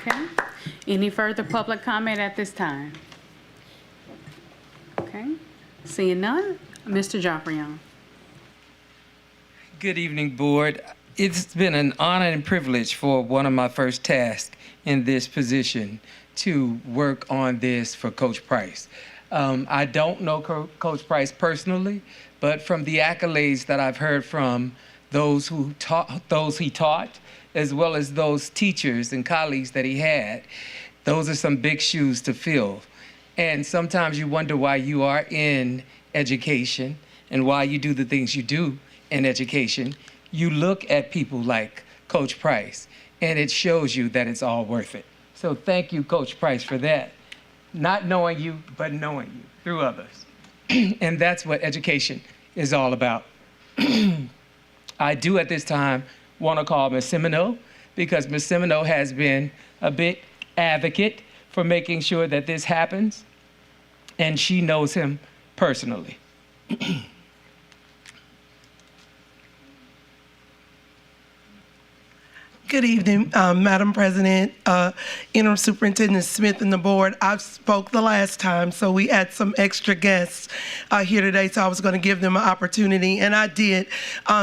Okay. Any further public comment at this time? Okay. Seeing none, Mr. Joffrion. Good evening, Board. It's been an honor and privilege for one of my first tasks in this position to work on this for Coach Price. I don't know Coach Price personally, but from the accolades that I've heard from those he taught, as well as those teachers and colleagues that he had, those are some big shoes to fill. And sometimes you wonder why you are in education and why you do the things you do in education. You look at people like Coach Price, and it shows you that it's all worth it. So thank you, Coach Price, for that. Not knowing you, but knowing you through others. And that's what education is all about. I do at this time want to call Ms. Semino, because Ms. Semino has been a big advocate for making sure that this happens, and she knows him personally. Good evening, Madam President, Interim Superintendent Smith and the board. I spoke the last time, so we had some extra guests here today, so I was going to give them an opportunity, and I did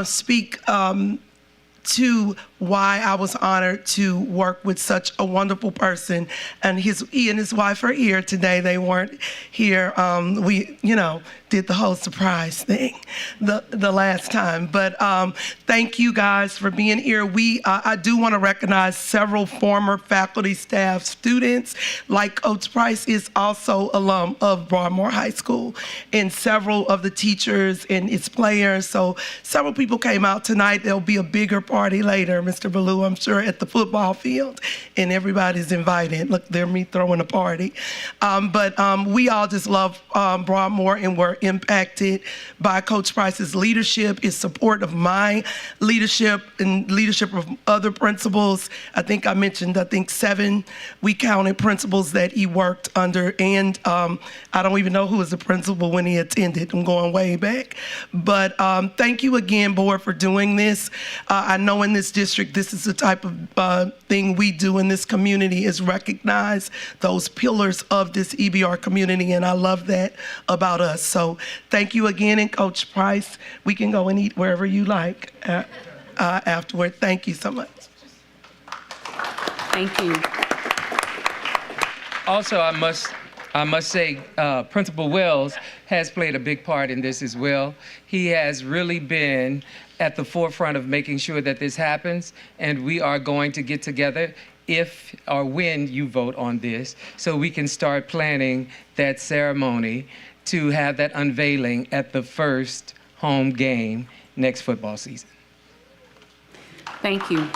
speak to why I was honored to work with such a wonderful person. And he and his wife are here today. They weren't here. We, did the whole surprise thing the last time. But thank you guys for being here. I do want to recognize several former faculty, staff, students. Like Coach Price is also alum of Broadmore High School, and several of the teachers and its players. So several people came out tonight. There'll be a bigger party later, Mr. Ballou, I'm sure, at the football field, and everybody's invited. Look, they're me throwing a party. But we all just love Broadmore, and we're impacted by Coach Price's leadership, his support of my leadership and leadership of other principals. I think I mentioned, 7 we counted principals that he worked under, and I don't even know who was the principal when he attended. I'm going way back. But thank you again, board, for doing this. I know in this district, this is the type of thing we do in this community, is recognize those pillars of this EBR community, and I love that about us. So thank you again, and Coach Price, we can go and eat wherever you like afterward. Thank you so much. Thank you. Also, I must say, Principal Wells has played a big part in this as well. He has really been at the forefront of making sure that this happens, and we are going to get together if or when you vote on this, so we can start planning that ceremony to have that unveiling at the first home game next football season. Thank you.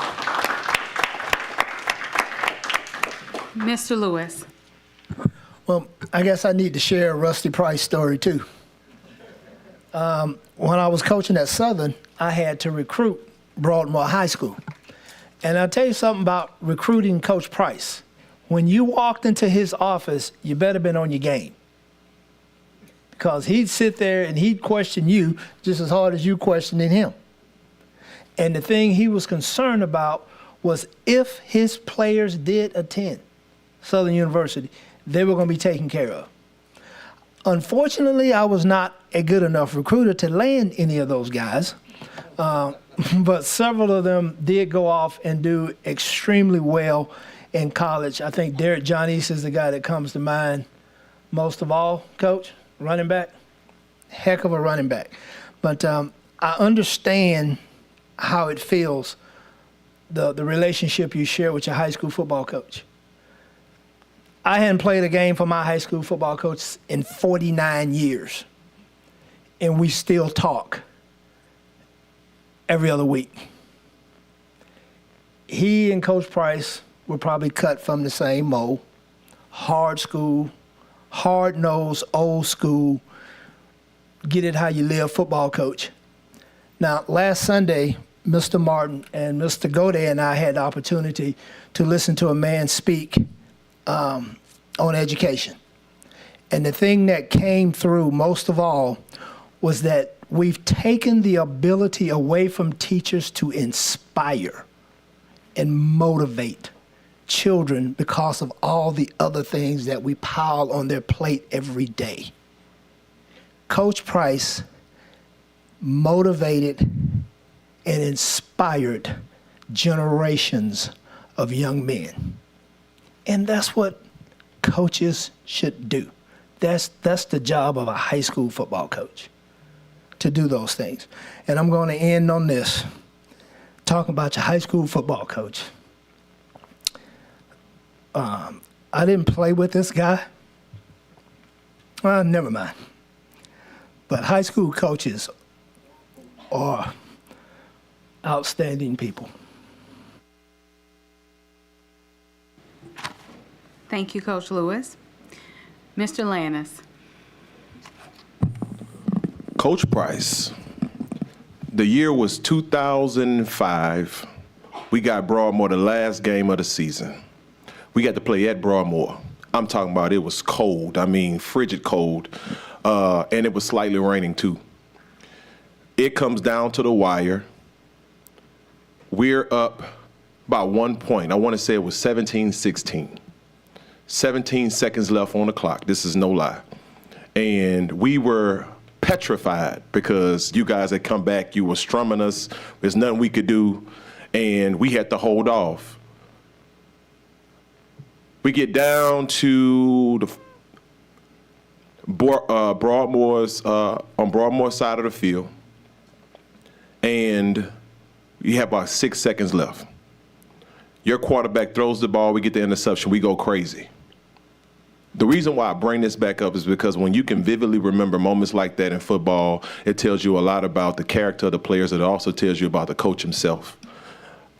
Mr. Lewis. Well, I guess I need to share a Rusty Price story too. When I was coaching at Southern, I had to recruit Broadmore High School. And I'll tell you something about recruiting Coach Price. When you walked into his office, you better been on your game. Because he'd sit there and he'd question you just as hard as you questioning him. And the thing he was concerned about was if his players did attend Southern University, they were going to be taken care of. Unfortunately, I was not a good enough recruiter to land any of those guys, but several of them did go off and do extremely well in college. I think Derek John East is the guy that comes to mind most of all, Coach, running back. Heck of a running back. But I understand how it feels, the relationship you share with your high school football coach. I hadn't played a game for my high school football coach in 49 years, and we still talk every other week. He and Coach Price were probably cut from the same mold. Hard school, hard-nosed, old school, get it how you live football coach. Now, last Sunday, Mr. Martin and Mr. Godet and I had the opportunity to listen to a man speak on education. And the thing that came through most of all was that we've taken the ability away from teachers to inspire and motivate children because of all the other things that we pile on their plate every day. Coach Price motivated and inspired generations of young men. And that's what coaches should do. That's the job of a high school football coach, to do those things. And I'm going to end on this, talking about your high school football coach. I didn't play with this guy. Well, never mind. But high school coaches are outstanding people. Thank you, Coach Lewis. Mr. Lannis. Coach Price, the year was 2005. We got Broadmoor the last game of the season. We got to play at Broadmoor. I'm talking about it was cold. I mean, frigid cold. And it was slightly raining too. It comes down to the wire. We're up by 1 point. I want to say it was 17-16. 17 seconds left on the clock. This is no lie. And we were petrified because you guys had come back. You were strumming us. There's nothing we could do. And we had to hold off. We get down to the Broadmoor's, on Broadmoor's side of the field. And you have about 6 seconds left. Your quarterback throws the ball. We get the interception. We go crazy. The reason why I bring this back up is because when you can vividly remember moments like that in football, it tells you a lot about the character of the players. It also tells you about the coach himself.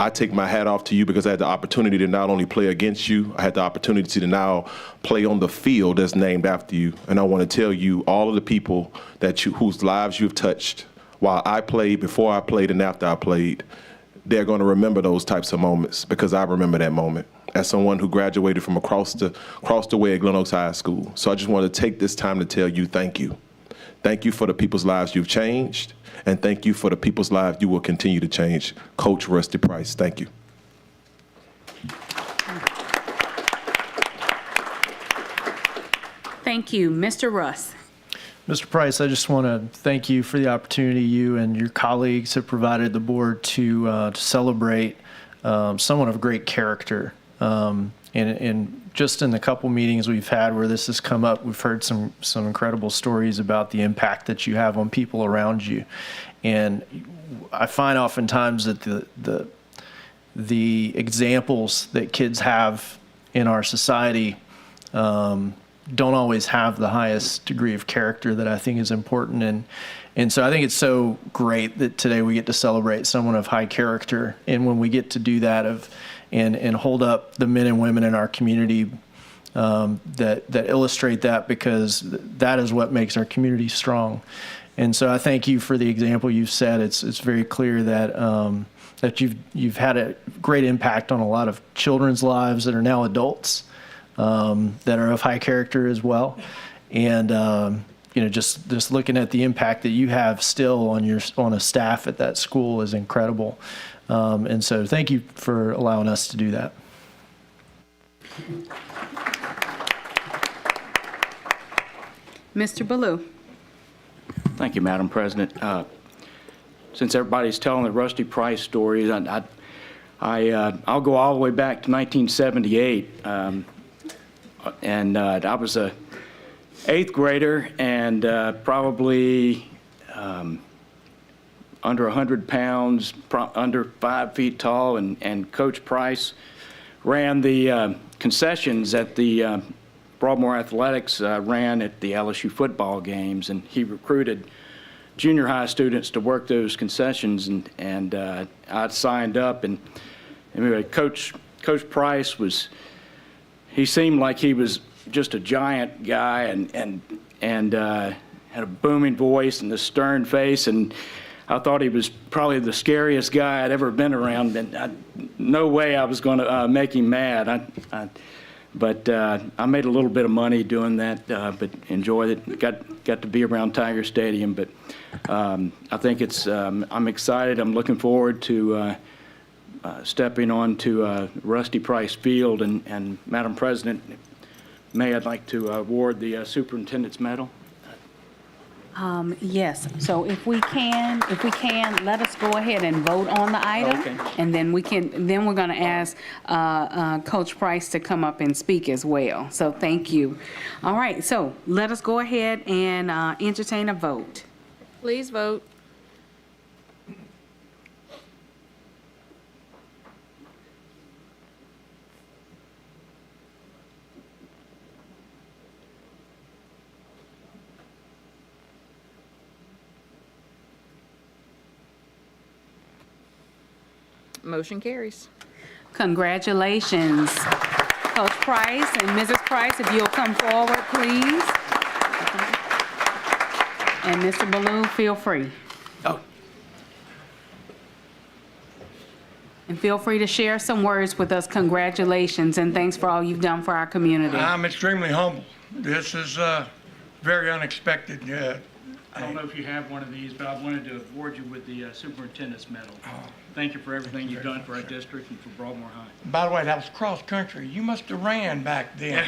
I take my hat off to you because I had the opportunity to not only play against you, I had the opportunity to now play on the field that's named after you. And I want to tell you all of the people whose lives you've touched while I played, before I played, and after I played. They're going to remember those types of moments because I remember that moment as someone who graduated from across the way at Glen Oaks High School. So I just want to take this time to tell you thank you. Thank you for the people's lives you've changed, and thank you for the people's lives you will continue to change. Coach Rusty Price, thank you. Thank you. Mr. Russ. Mr. Price, I just want to thank you for the opportunity you and your colleagues have provided the board to celebrate someone of great character. And just in the couple meetings we've had where this has come up, we've heard some incredible stories about the impact that you have on people around you. And I find oftentimes that the examples that kids have in our society don't always have the highest degree of character that I think is important. And so I think it's so great that today we get to celebrate someone of high character. And when we get to do that, of and hold up the men and women in our community that illustrate that, because that is what makes our community strong. And so I thank you for the example you've set. It's very clear that that you've had a great impact on a lot of children's lives that are now adults, that are of high character as well. And just looking at the impact that you have still on a staff at that school is incredible. And so thank you for allowing us to do that. Mr. Ballou. Thank you, Madam President. Since everybody's telling the Rusty Price stories, I'll go all the way back to 1978. And I was a 8th grader and probably under 100 pounds, under 5 feet tall, and Coach Price ran the concessions at the Broadmore Athletics, ran at the LSU football games, and he recruited junior high students to work those concessions, and I signed up, and anyway, Coach Price he seemed like he was just a giant guy, and had a booming voice and a stern face, and I thought he was probably the scariest guy I'd ever been around, and no way I was going to make him mad. But I made a little bit of money doing that, but enjoyed it. Got to be around Tiger Stadium, but I think I'm excited. I'm looking forward to stepping onto Rusty Price Field, and Madam President, I'd like to award the Superintendent's Medal. Yes, so if we can, let us go ahead and vote on the item. Okay. And then we're going to ask Coach Price to come up and speak as well. So thank you. All right, so let us go ahead and entertain a vote. Please vote. Motion carries. Congratulations, Coach Price and Mrs. Price, if you'll come forward, please. And Mr. Ballou, feel free. Oh. And feel free to share some words with us. Congratulations, and thanks for all you've done for our community. I'm extremely humble. This is very unexpected. I don't know if you have one of these, but I wanted to award you with the Superintendent's Medal. Thank you for everything you've done for our district and for Broadmore High. By the way, that was cross country. You must have ran back then.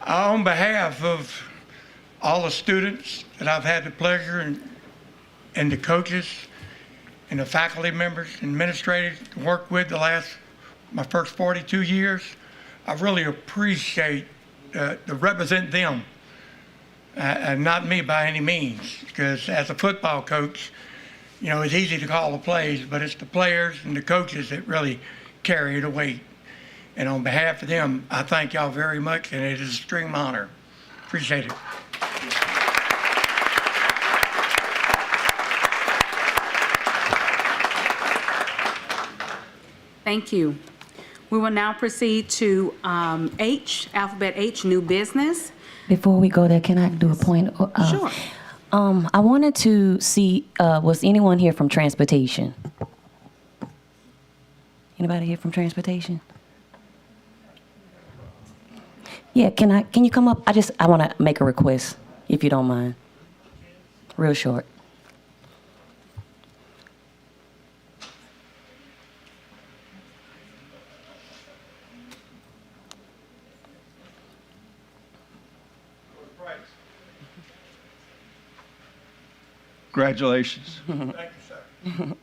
On behalf of all the students that I've had the pleasure and the coaches and the faculty members and administrators to work with my first 42 years, I really appreciate to represent them, and not me by any means, because as a football coach, it's easy to call the plays, but it's the players and the coaches that really carry the weight. And on behalf of them, I thank y'all very much, and it is an extreme honor. Appreciate it. Thank you. We will now proceed to H, alphabet H, new business. Before we go there, can I do a point? Sure. I wanted to see, was anyone here from transportation? Anybody here from transportation? Yeah, can you come up? I want to make a request, if you don't mind. Real short. Congratulations. Thank you, sir.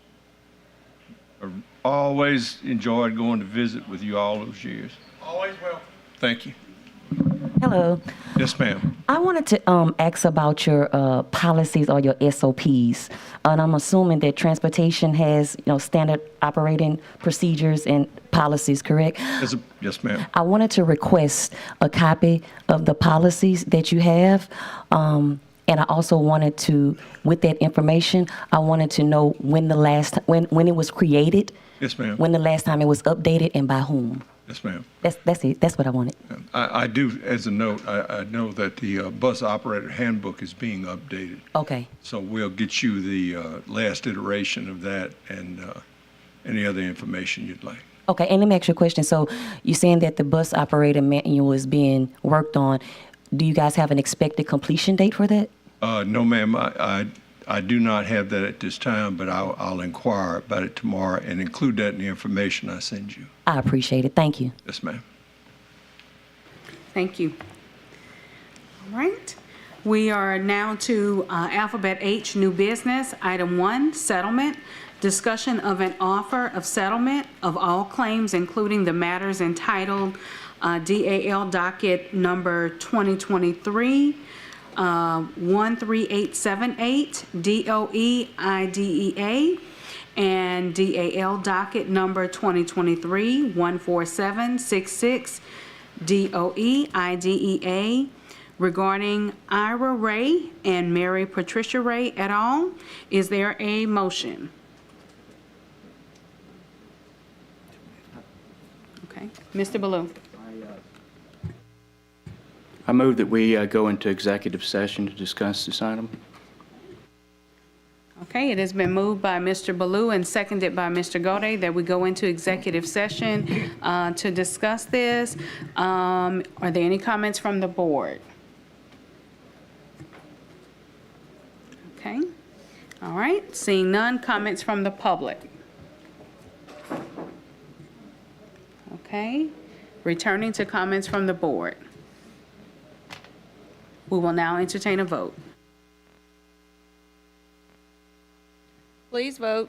I always enjoyed going to visit with you all those years. Always will. Thank you. Hello. Yes, ma'am. I wanted to ask about your policies or your SOPs. And I'm assuming that transportation has, standard operating procedures and policies, correct? Yes, ma'am. I wanted to request a copy of the policies that you have. And I also wanted to, with that information, I wanted to know when when it was created, Yes, ma'am. when the last time it was updated, and by whom. Yes, ma'am. That's it. That's what I wanted. I do, as a note, I know that the bus operator handbook is being updated. Okay. So we'll get you the last iteration of that and any other information you'd like. Okay, and let me ask you a question. So you're saying that the bus operator manual is being worked on. Do you guys have an expected completion date for that? No, ma'am, I do not have that at this time, but I'll inquire about it tomorrow and include that in the information I send you. I appreciate it. Thank you. Yes, ma'am. Thank you. All right. We are now to Alphabet H, new business. Item 1, settlement. Discussion of an offer of settlement of all claims, including the matters entitled DAL docket number 2023 13878 DOE IDEA and DAL docket number 2023 14766 DOE IDEA regarding Ira Ray and Mary Patricia Ray et al. Is there a motion? Okay, Mr. Baloo. I move that we go into executive session to discuss this item. Okay, it has been moved by Mr. Baloo and seconded by Mr. Gode that we go into executive session to discuss this. Are there any comments from the board? Okay, all right, seeing none, comments from the public? Okay, returning to comments from the board. We will now entertain a vote. Please vote.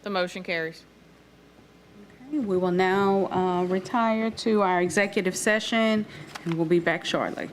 The motion carries. Okay, we will now retire to our executive session, and we'll be back shortly.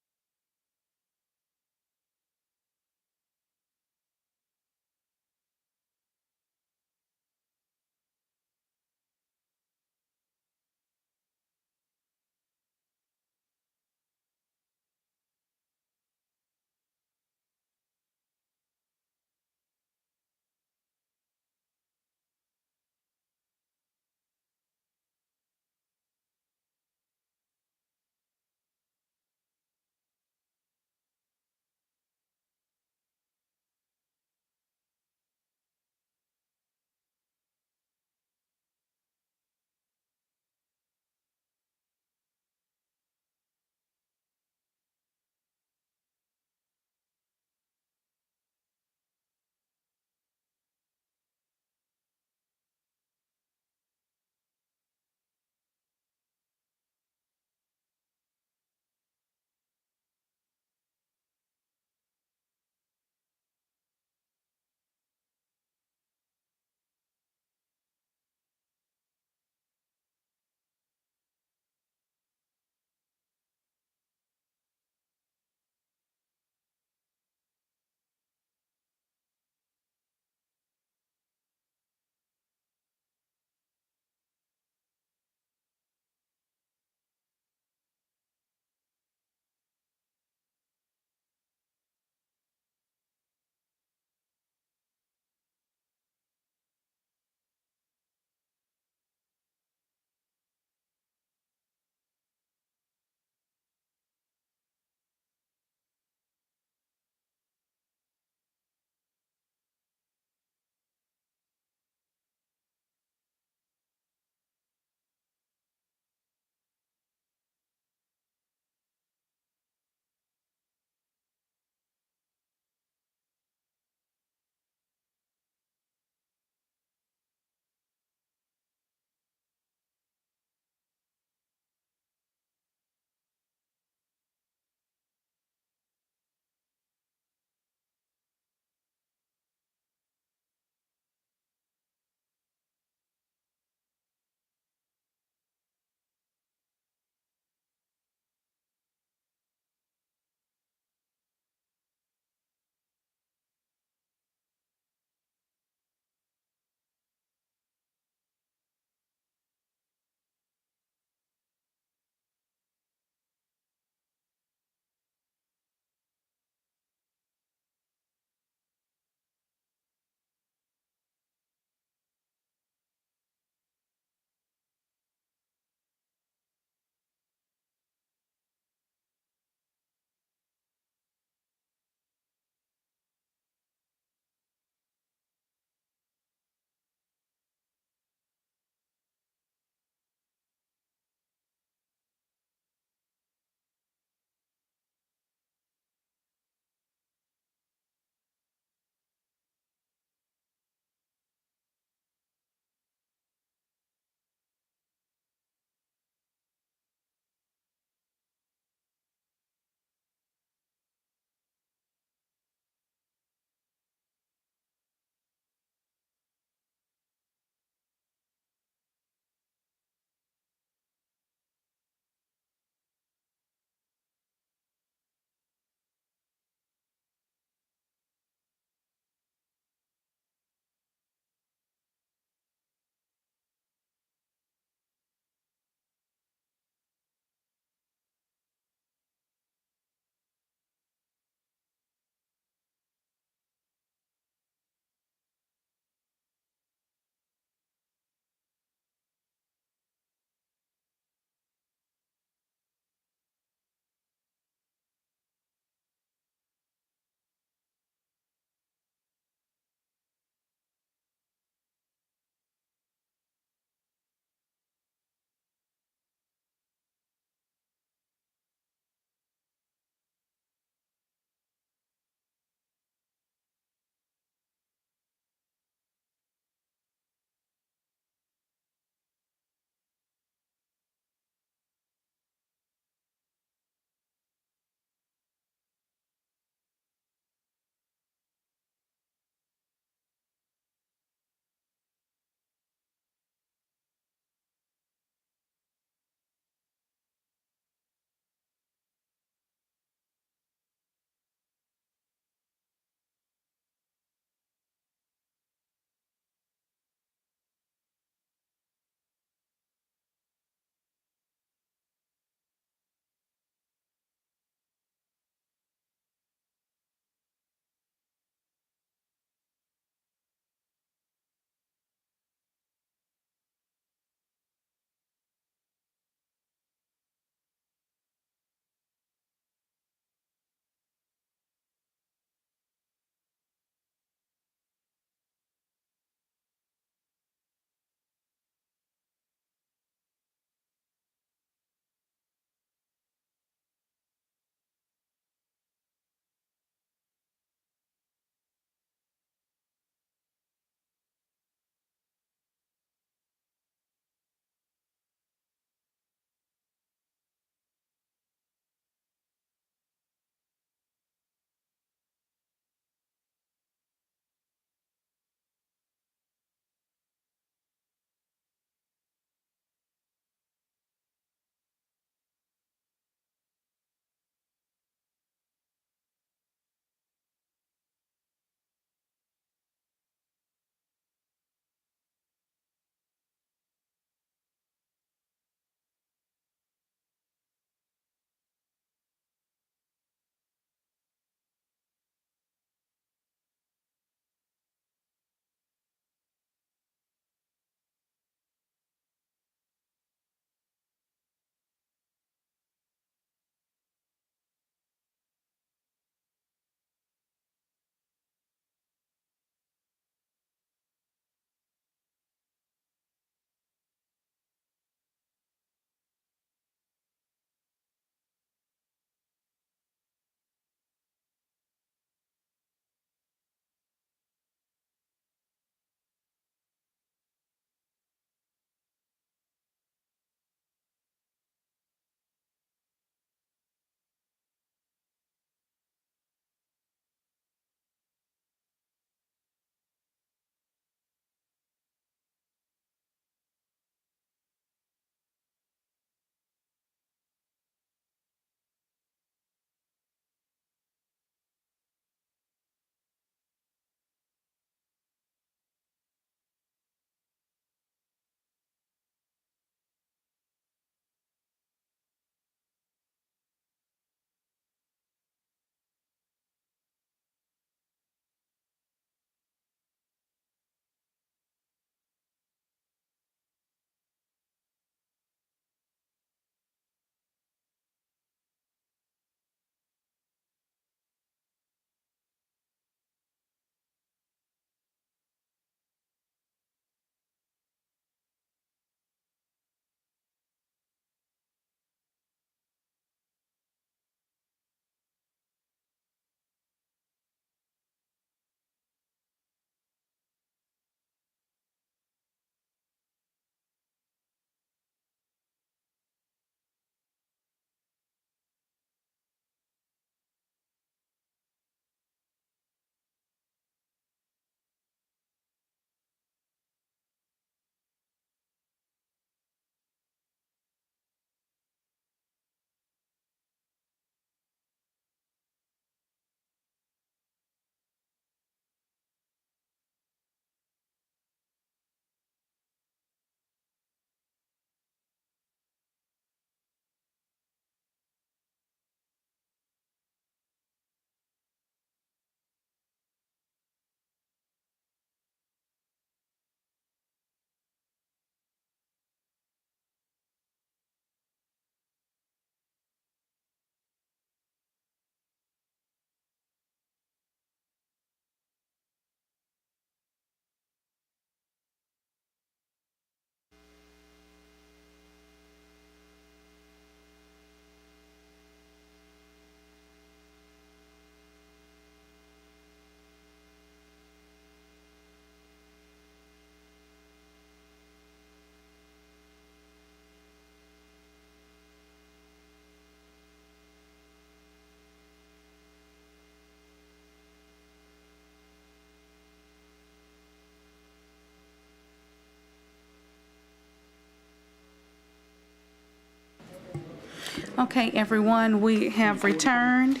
Okay, everyone, we have returned.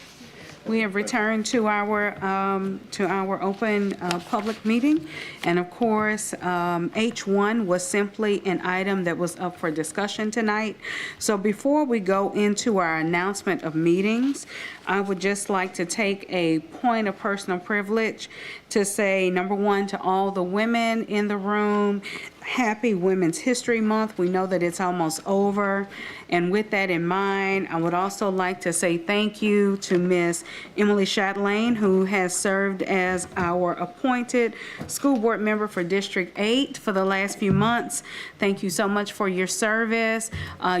We have returned to our open public meeting. And of course, H1 was simply an item that was up for discussion tonight. So before we go into our announcement of meetings, I would just like to take a point of personal privilege to say, number one, to all the women in the room, happy Women's History Month. We know that it's almost over. And with that in mind, I would also like to say thank you to Miss Emily Chatelain, who has served as our appointed school board member for District 8 for the last few months. Thank you so much for your service.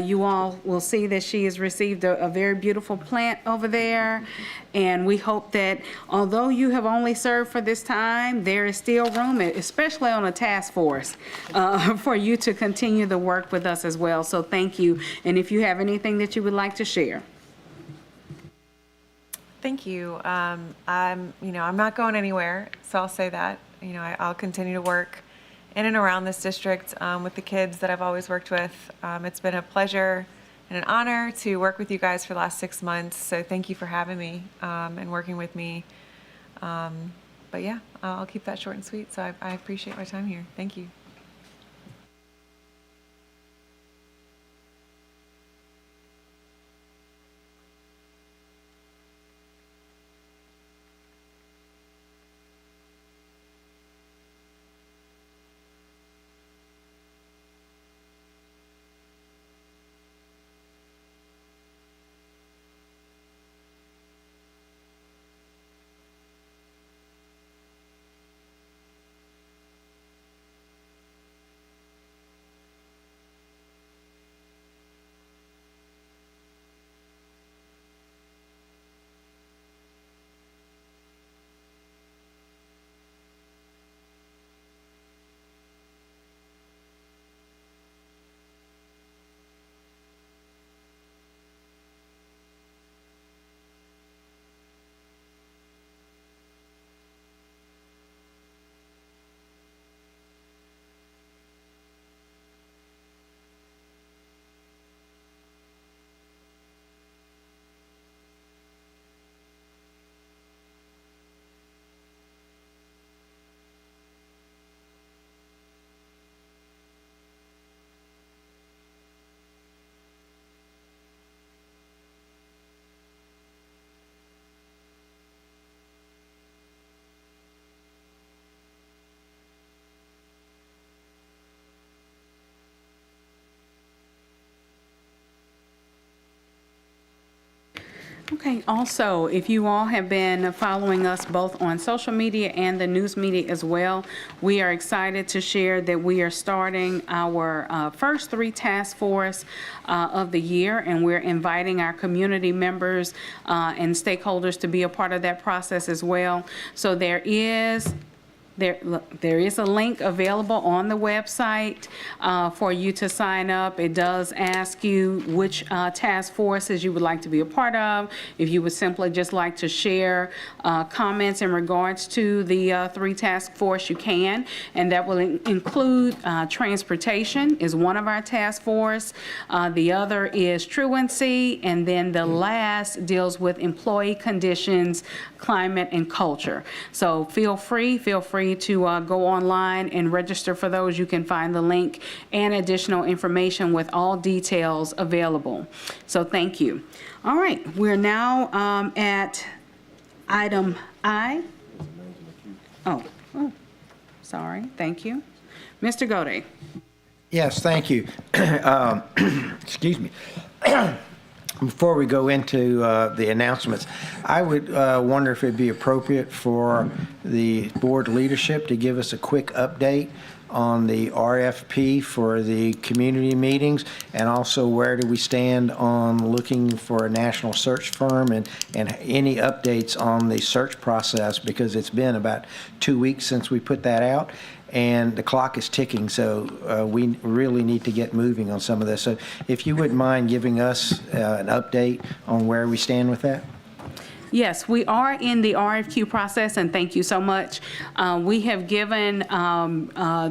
You all will see that she has received a very beautiful plant over there. And we hope that although you have only served for this time, there is still room, especially on a task force, for you to continue the work with us as well. So thank you. And if you have anything that you would like to share. Thank you. I'm not going anywhere, so I'll say that. I'll continue to work in and around this district with the kids that I've always worked with. It's been a pleasure and an honor to work with you guys for the last 6 months. So thank you for having me and working with me. But yeah, I'll keep that short and sweet. So I appreciate my time here. Thank you. Okay, also, if you all have been following us both on social media and the news media as well, we are excited to share that we are starting our first 3 task force of the year, and we're inviting our community members and stakeholders to be a part of that process as well. So there is a link available on the website for you to sign up. It does ask you which task forces you would like to be a part of. If you would simply just like to share comments in regards to the 3 task force, you can. And that will include transportation is one of our task force. The other is truancy. And then the last deals with employee conditions, climate, and culture. So feel free to go online and register for those. You can find the link and additional information with all details available. So thank you. All right, we're now at item I. Oh, sorry, thank you. Mr. Gode. Yes, thank you. Excuse me. Before we go into the announcements, I would wonder if it'd be appropriate for the board leadership to give us a quick update on the RFP for the community meetings, and also where do we stand on looking for a national search firm, and any updates on the search process, because it's been about 2 weeks since we put that out. And the clock is ticking, so we really need to get moving on some of this. So if you wouldn't mind giving us an update on where we stand with that. Yes, we are in the RFQ process, and thank you so much. We have given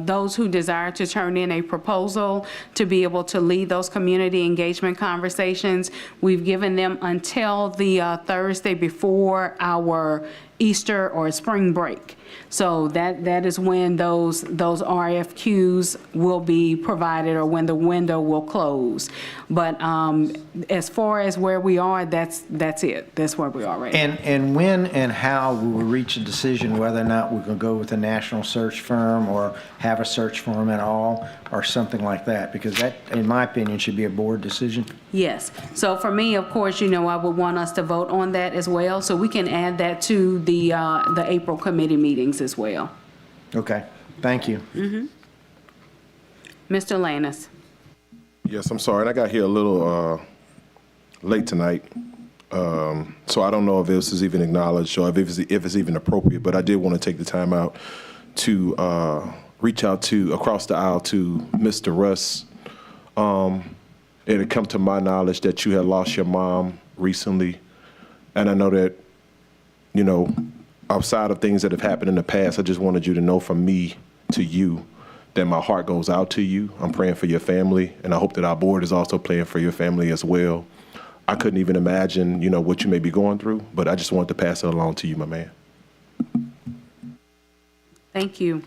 those who desire to turn in a proposal to be able to lead those community engagement conversations. We've given them until the Thursday before our Easter or spring break. So that is when those RFQs will be provided, or when the window will close. But as far as where we are, that's it. That's where we are right now. And when and how will we reach a decision whether or not we're going to go with a national search firm or have a search firm at all or something like that? Because that, in my opinion, should be a board decision. Yes. So for me, of course, I would want us to vote on that as well, so we can add that to the April committee meetings as well. Okay, thank you. Mr. Lannis. Yes, I'm sorry. I got here a little late tonight, so I don't know if this is even acknowledged or if it's even appropriate, but I did want to take the time out to reach out to, across the aisle, to Mr. Russ. It had come to my knowledge that you had lost your mom recently, and I know that, outside of things that have happened in the past, I just wanted you to know from me to you that my heart goes out to you. I'm praying for your family, and I hope that our board is also praying for your family as well. I couldn't even imagine, what you may be going through, but I just wanted to pass it along to you, my man. Thank you.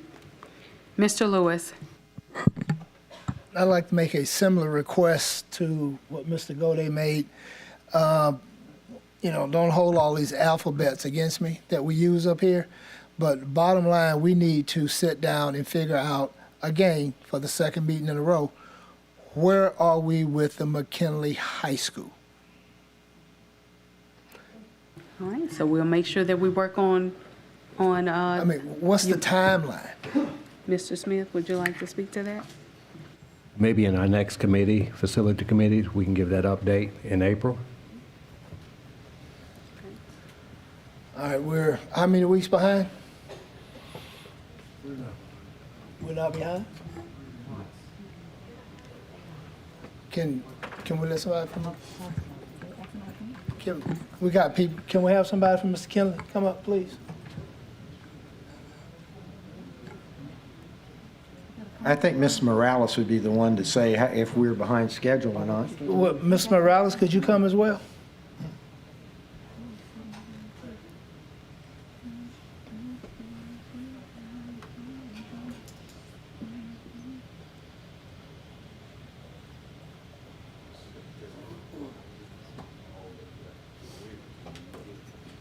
Mr. Lewis. I'd like to make a similar request to what Mr. Gode made. Don't hold all these alphabets against me that we use up here. But bottom line, we need to sit down and figure out, again, for the second meeting in a row, where are we with the McKinley High School? All right, so we'll make sure that we work on what's the timeline? Mr. Smith, would you like to speak to that? Maybe in our next committee, facility committee, we can give that update in April. All right, we're how many weeks behind? We're not behind? Can we let somebody from? We got people. Can we have somebody from Mr. Kinley come up, please? I think Ms. Morales would be the one to say if we're behind schedule or not. Well, Ms. Morales, could you come as well?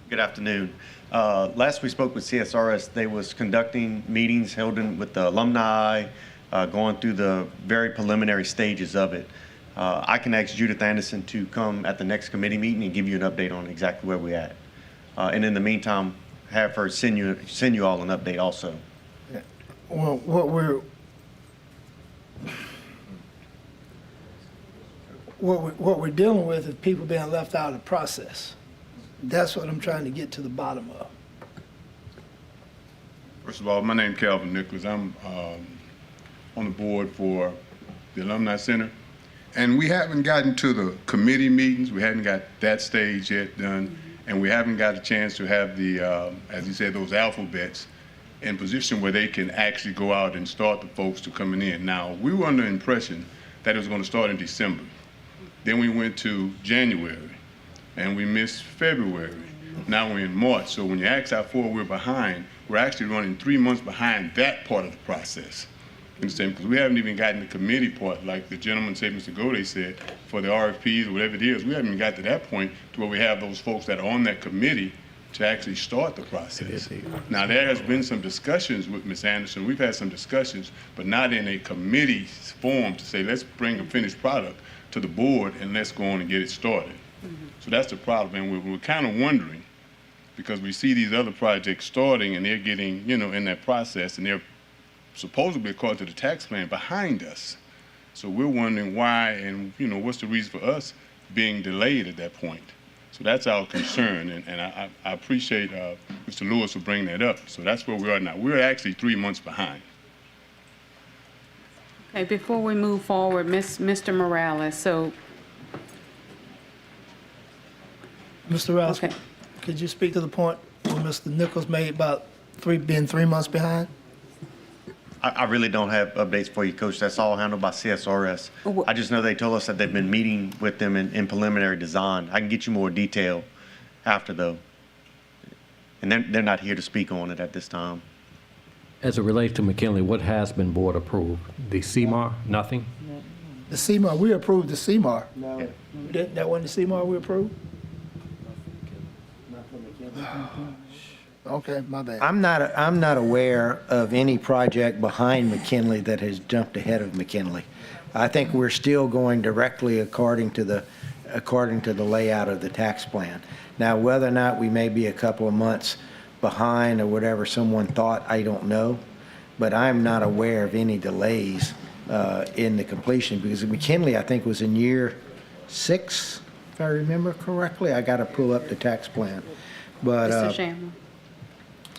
Good afternoon. Last we spoke with CSRS, they was conducting meetings held with the alumni, going through the very preliminary stages of it. I can ask Judith Anderson to come at the next committee meeting and give you an update on exactly where we're at. And in the meantime, have her send you all an update also. Well, what we're dealing with is people being left out of the process. That's what I'm trying to get to the bottom of. First of all, my name's Calvin Nicholas. I'm on the board for the Alumni Center. And we haven't gotten to the committee meetings. We haven't got that stage yet done. And we haven't got a chance to have the, as you said, those alphabets in position where they can actually go out and start the folks to coming in. Now, we were under the impression that it was going to start in December. Then we went to January. And we missed February. Now we're in March. So when you ask how far we're behind, we're actually running 3 months behind that part of the process. You understand? Because we haven't even gotten the committee part, like the gentleman said, Mr. Gode said, for the RFPs or whatever it is. We haven't even got to that point to where we have those folks that are on that committee to actually start the process. Now there has been some discussions with Ms. Anderson. We've had some discussions, but not in a committee form to say, let's bring a finished product to the board and let's go on and get it started. So that's the problem, and we're kind of wondering, because we see these other projects starting and they're getting, in that process, and they're supposedly, according to the tax plan, behind us. So we're wondering why, and what's the reason for us being delayed at that point. So that's our concern, and I appreciate Mr. Lewis for bringing that up. So that's where we are now. We're actually 3 months behind. Okay, before we move forward, Mr. Morales, so. Mr. Rouse, Okay. Could you speak to the point where Mr. Nichols made about being 3 months behind? I really don't have updates for you, Coach. That's all handled by CSRS. I just know they told us that they've been meeting with them in preliminary design. I can get you more detail after, though. And they're not here to speak on it at this time. As it relates to McKinley, what has been board approved? The CMAR, nothing? The CMAR, we approved the CMAR. No. That wasn't the CMAR we approved? Okay, my bad. I'm not aware of any project behind McKinley that has jumped ahead of McKinley. I think we're still going directly according to the layout of the tax plan. Now, whether or not we may be a couple of months behind or whatever someone thought, I don't know. But I'm not aware of any delays in the completion, because McKinley, I think, was in year 6, if I remember correctly. I got to pull up the tax plan. But Mr. Shamlin.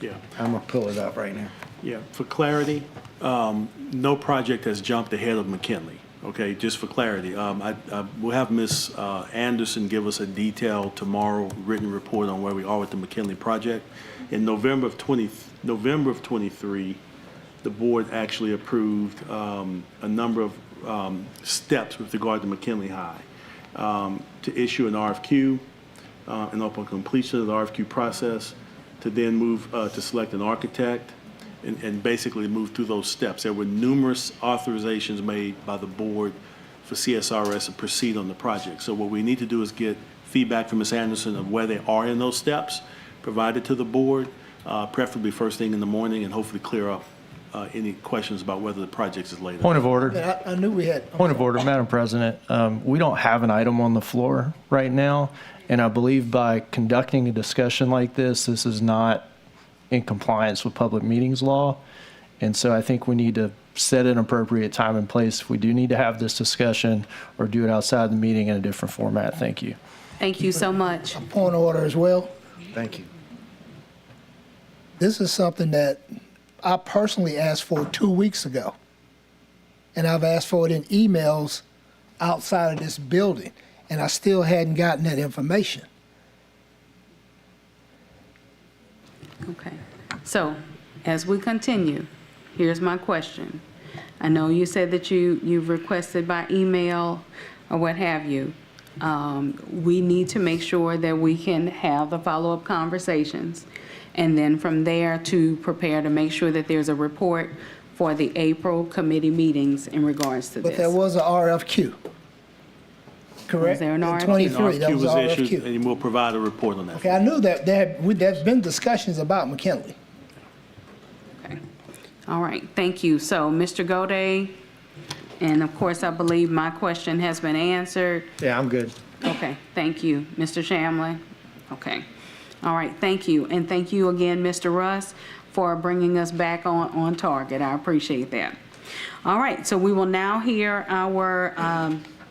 Yeah, I'm going to pull it up right now. yeah. For clarity, no project has jumped ahead of McKinley, okay, just for clarity. We'll have Ms. Anderson give us a detailed tomorrow written report on where we are with the McKinley project. In November of 23, the board actually approved a number of steps with regard to McKinley High, to issue an RFQ, and upon completion of the RFQ process, to then move to select an architect and basically move through those steps. There were numerous authorizations made by the board for CSRS to proceed on the project. So what we need to do is get feedback from Ms. Anderson of where they are in those steps, provide it to the board, preferably first thing in the morning, and hopefully clear up any questions about whether the project is laid out. Point of order. Yeah, I knew we had. Point of order, Madam President. We don't have an item on the floor right now, and I believe by conducting a discussion like this is not in compliance with public meetings law. And so I think we need to set an appropriate time and place if we do need to have this discussion, or do it outside the meeting in a different format. Thank you. Thank you so much. A point of order as well. Thank you. This is something that I personally asked for 2 weeks ago. And I've asked for it in emails outside of this building, and I still hadn't gotten that information. Okay. So, as we continue, here's my question. I know you said that you've requested by email or what have you. We need to make sure that we can have the follow-up conversations, and then from there to prepare to make sure that there's a report for the April committee meetings in regards to this. But there was an RFQ, correct? Was there an In RFQ? 23, there RFQ was was an issued, RFQ. and we'll provide a report on that. Okay, I knew that there's been discussions about McKinley. Okay. All right, thank you. So, Mr. Gode, and of course, I believe my question has been answered. Yeah, I'm good. Okay, thank you. Mr. Shamlin? Okay. All right, thank you. And thank you again, Mr. Russ, for bringing us back on target. I appreciate that. All right, so we will now hear our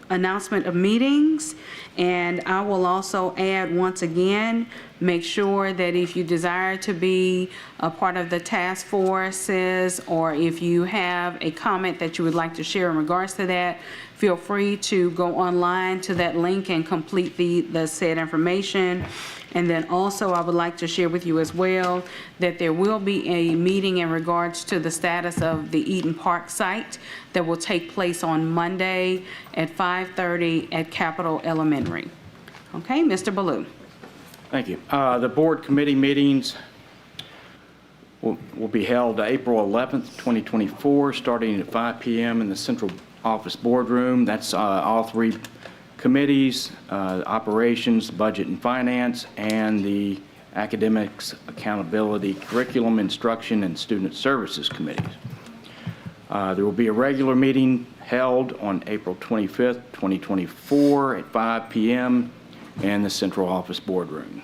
announcement of meetings. And I will also add, once again, make sure that if you desire to be a part of the task forces, or if you have a comment that you would like to share in regards to that, feel free to go online to that link and complete the said information. And then also, I would like to share with you as well that there will be a meeting in regards to the status of the Eden Park site that will take place on Monday at 5:30 at Capitol Elementary. Okay, Mr. Ballou. Thank you. The board committee meetings will be held April 11th, 2024, starting at 5 p.m. in the Central Office Boardroom. That's all three committees, operations, budget and finance, and the academics, accountability, curriculum, instruction, and student services committees. There will be a regular meeting held on April 25th, 2024 at 5 p.m. in the Central Office Boardroom.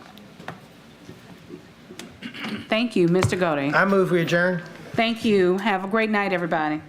Thank you, Mr. Gode. I move we adjourn. Thank you. Have a great night, everybody.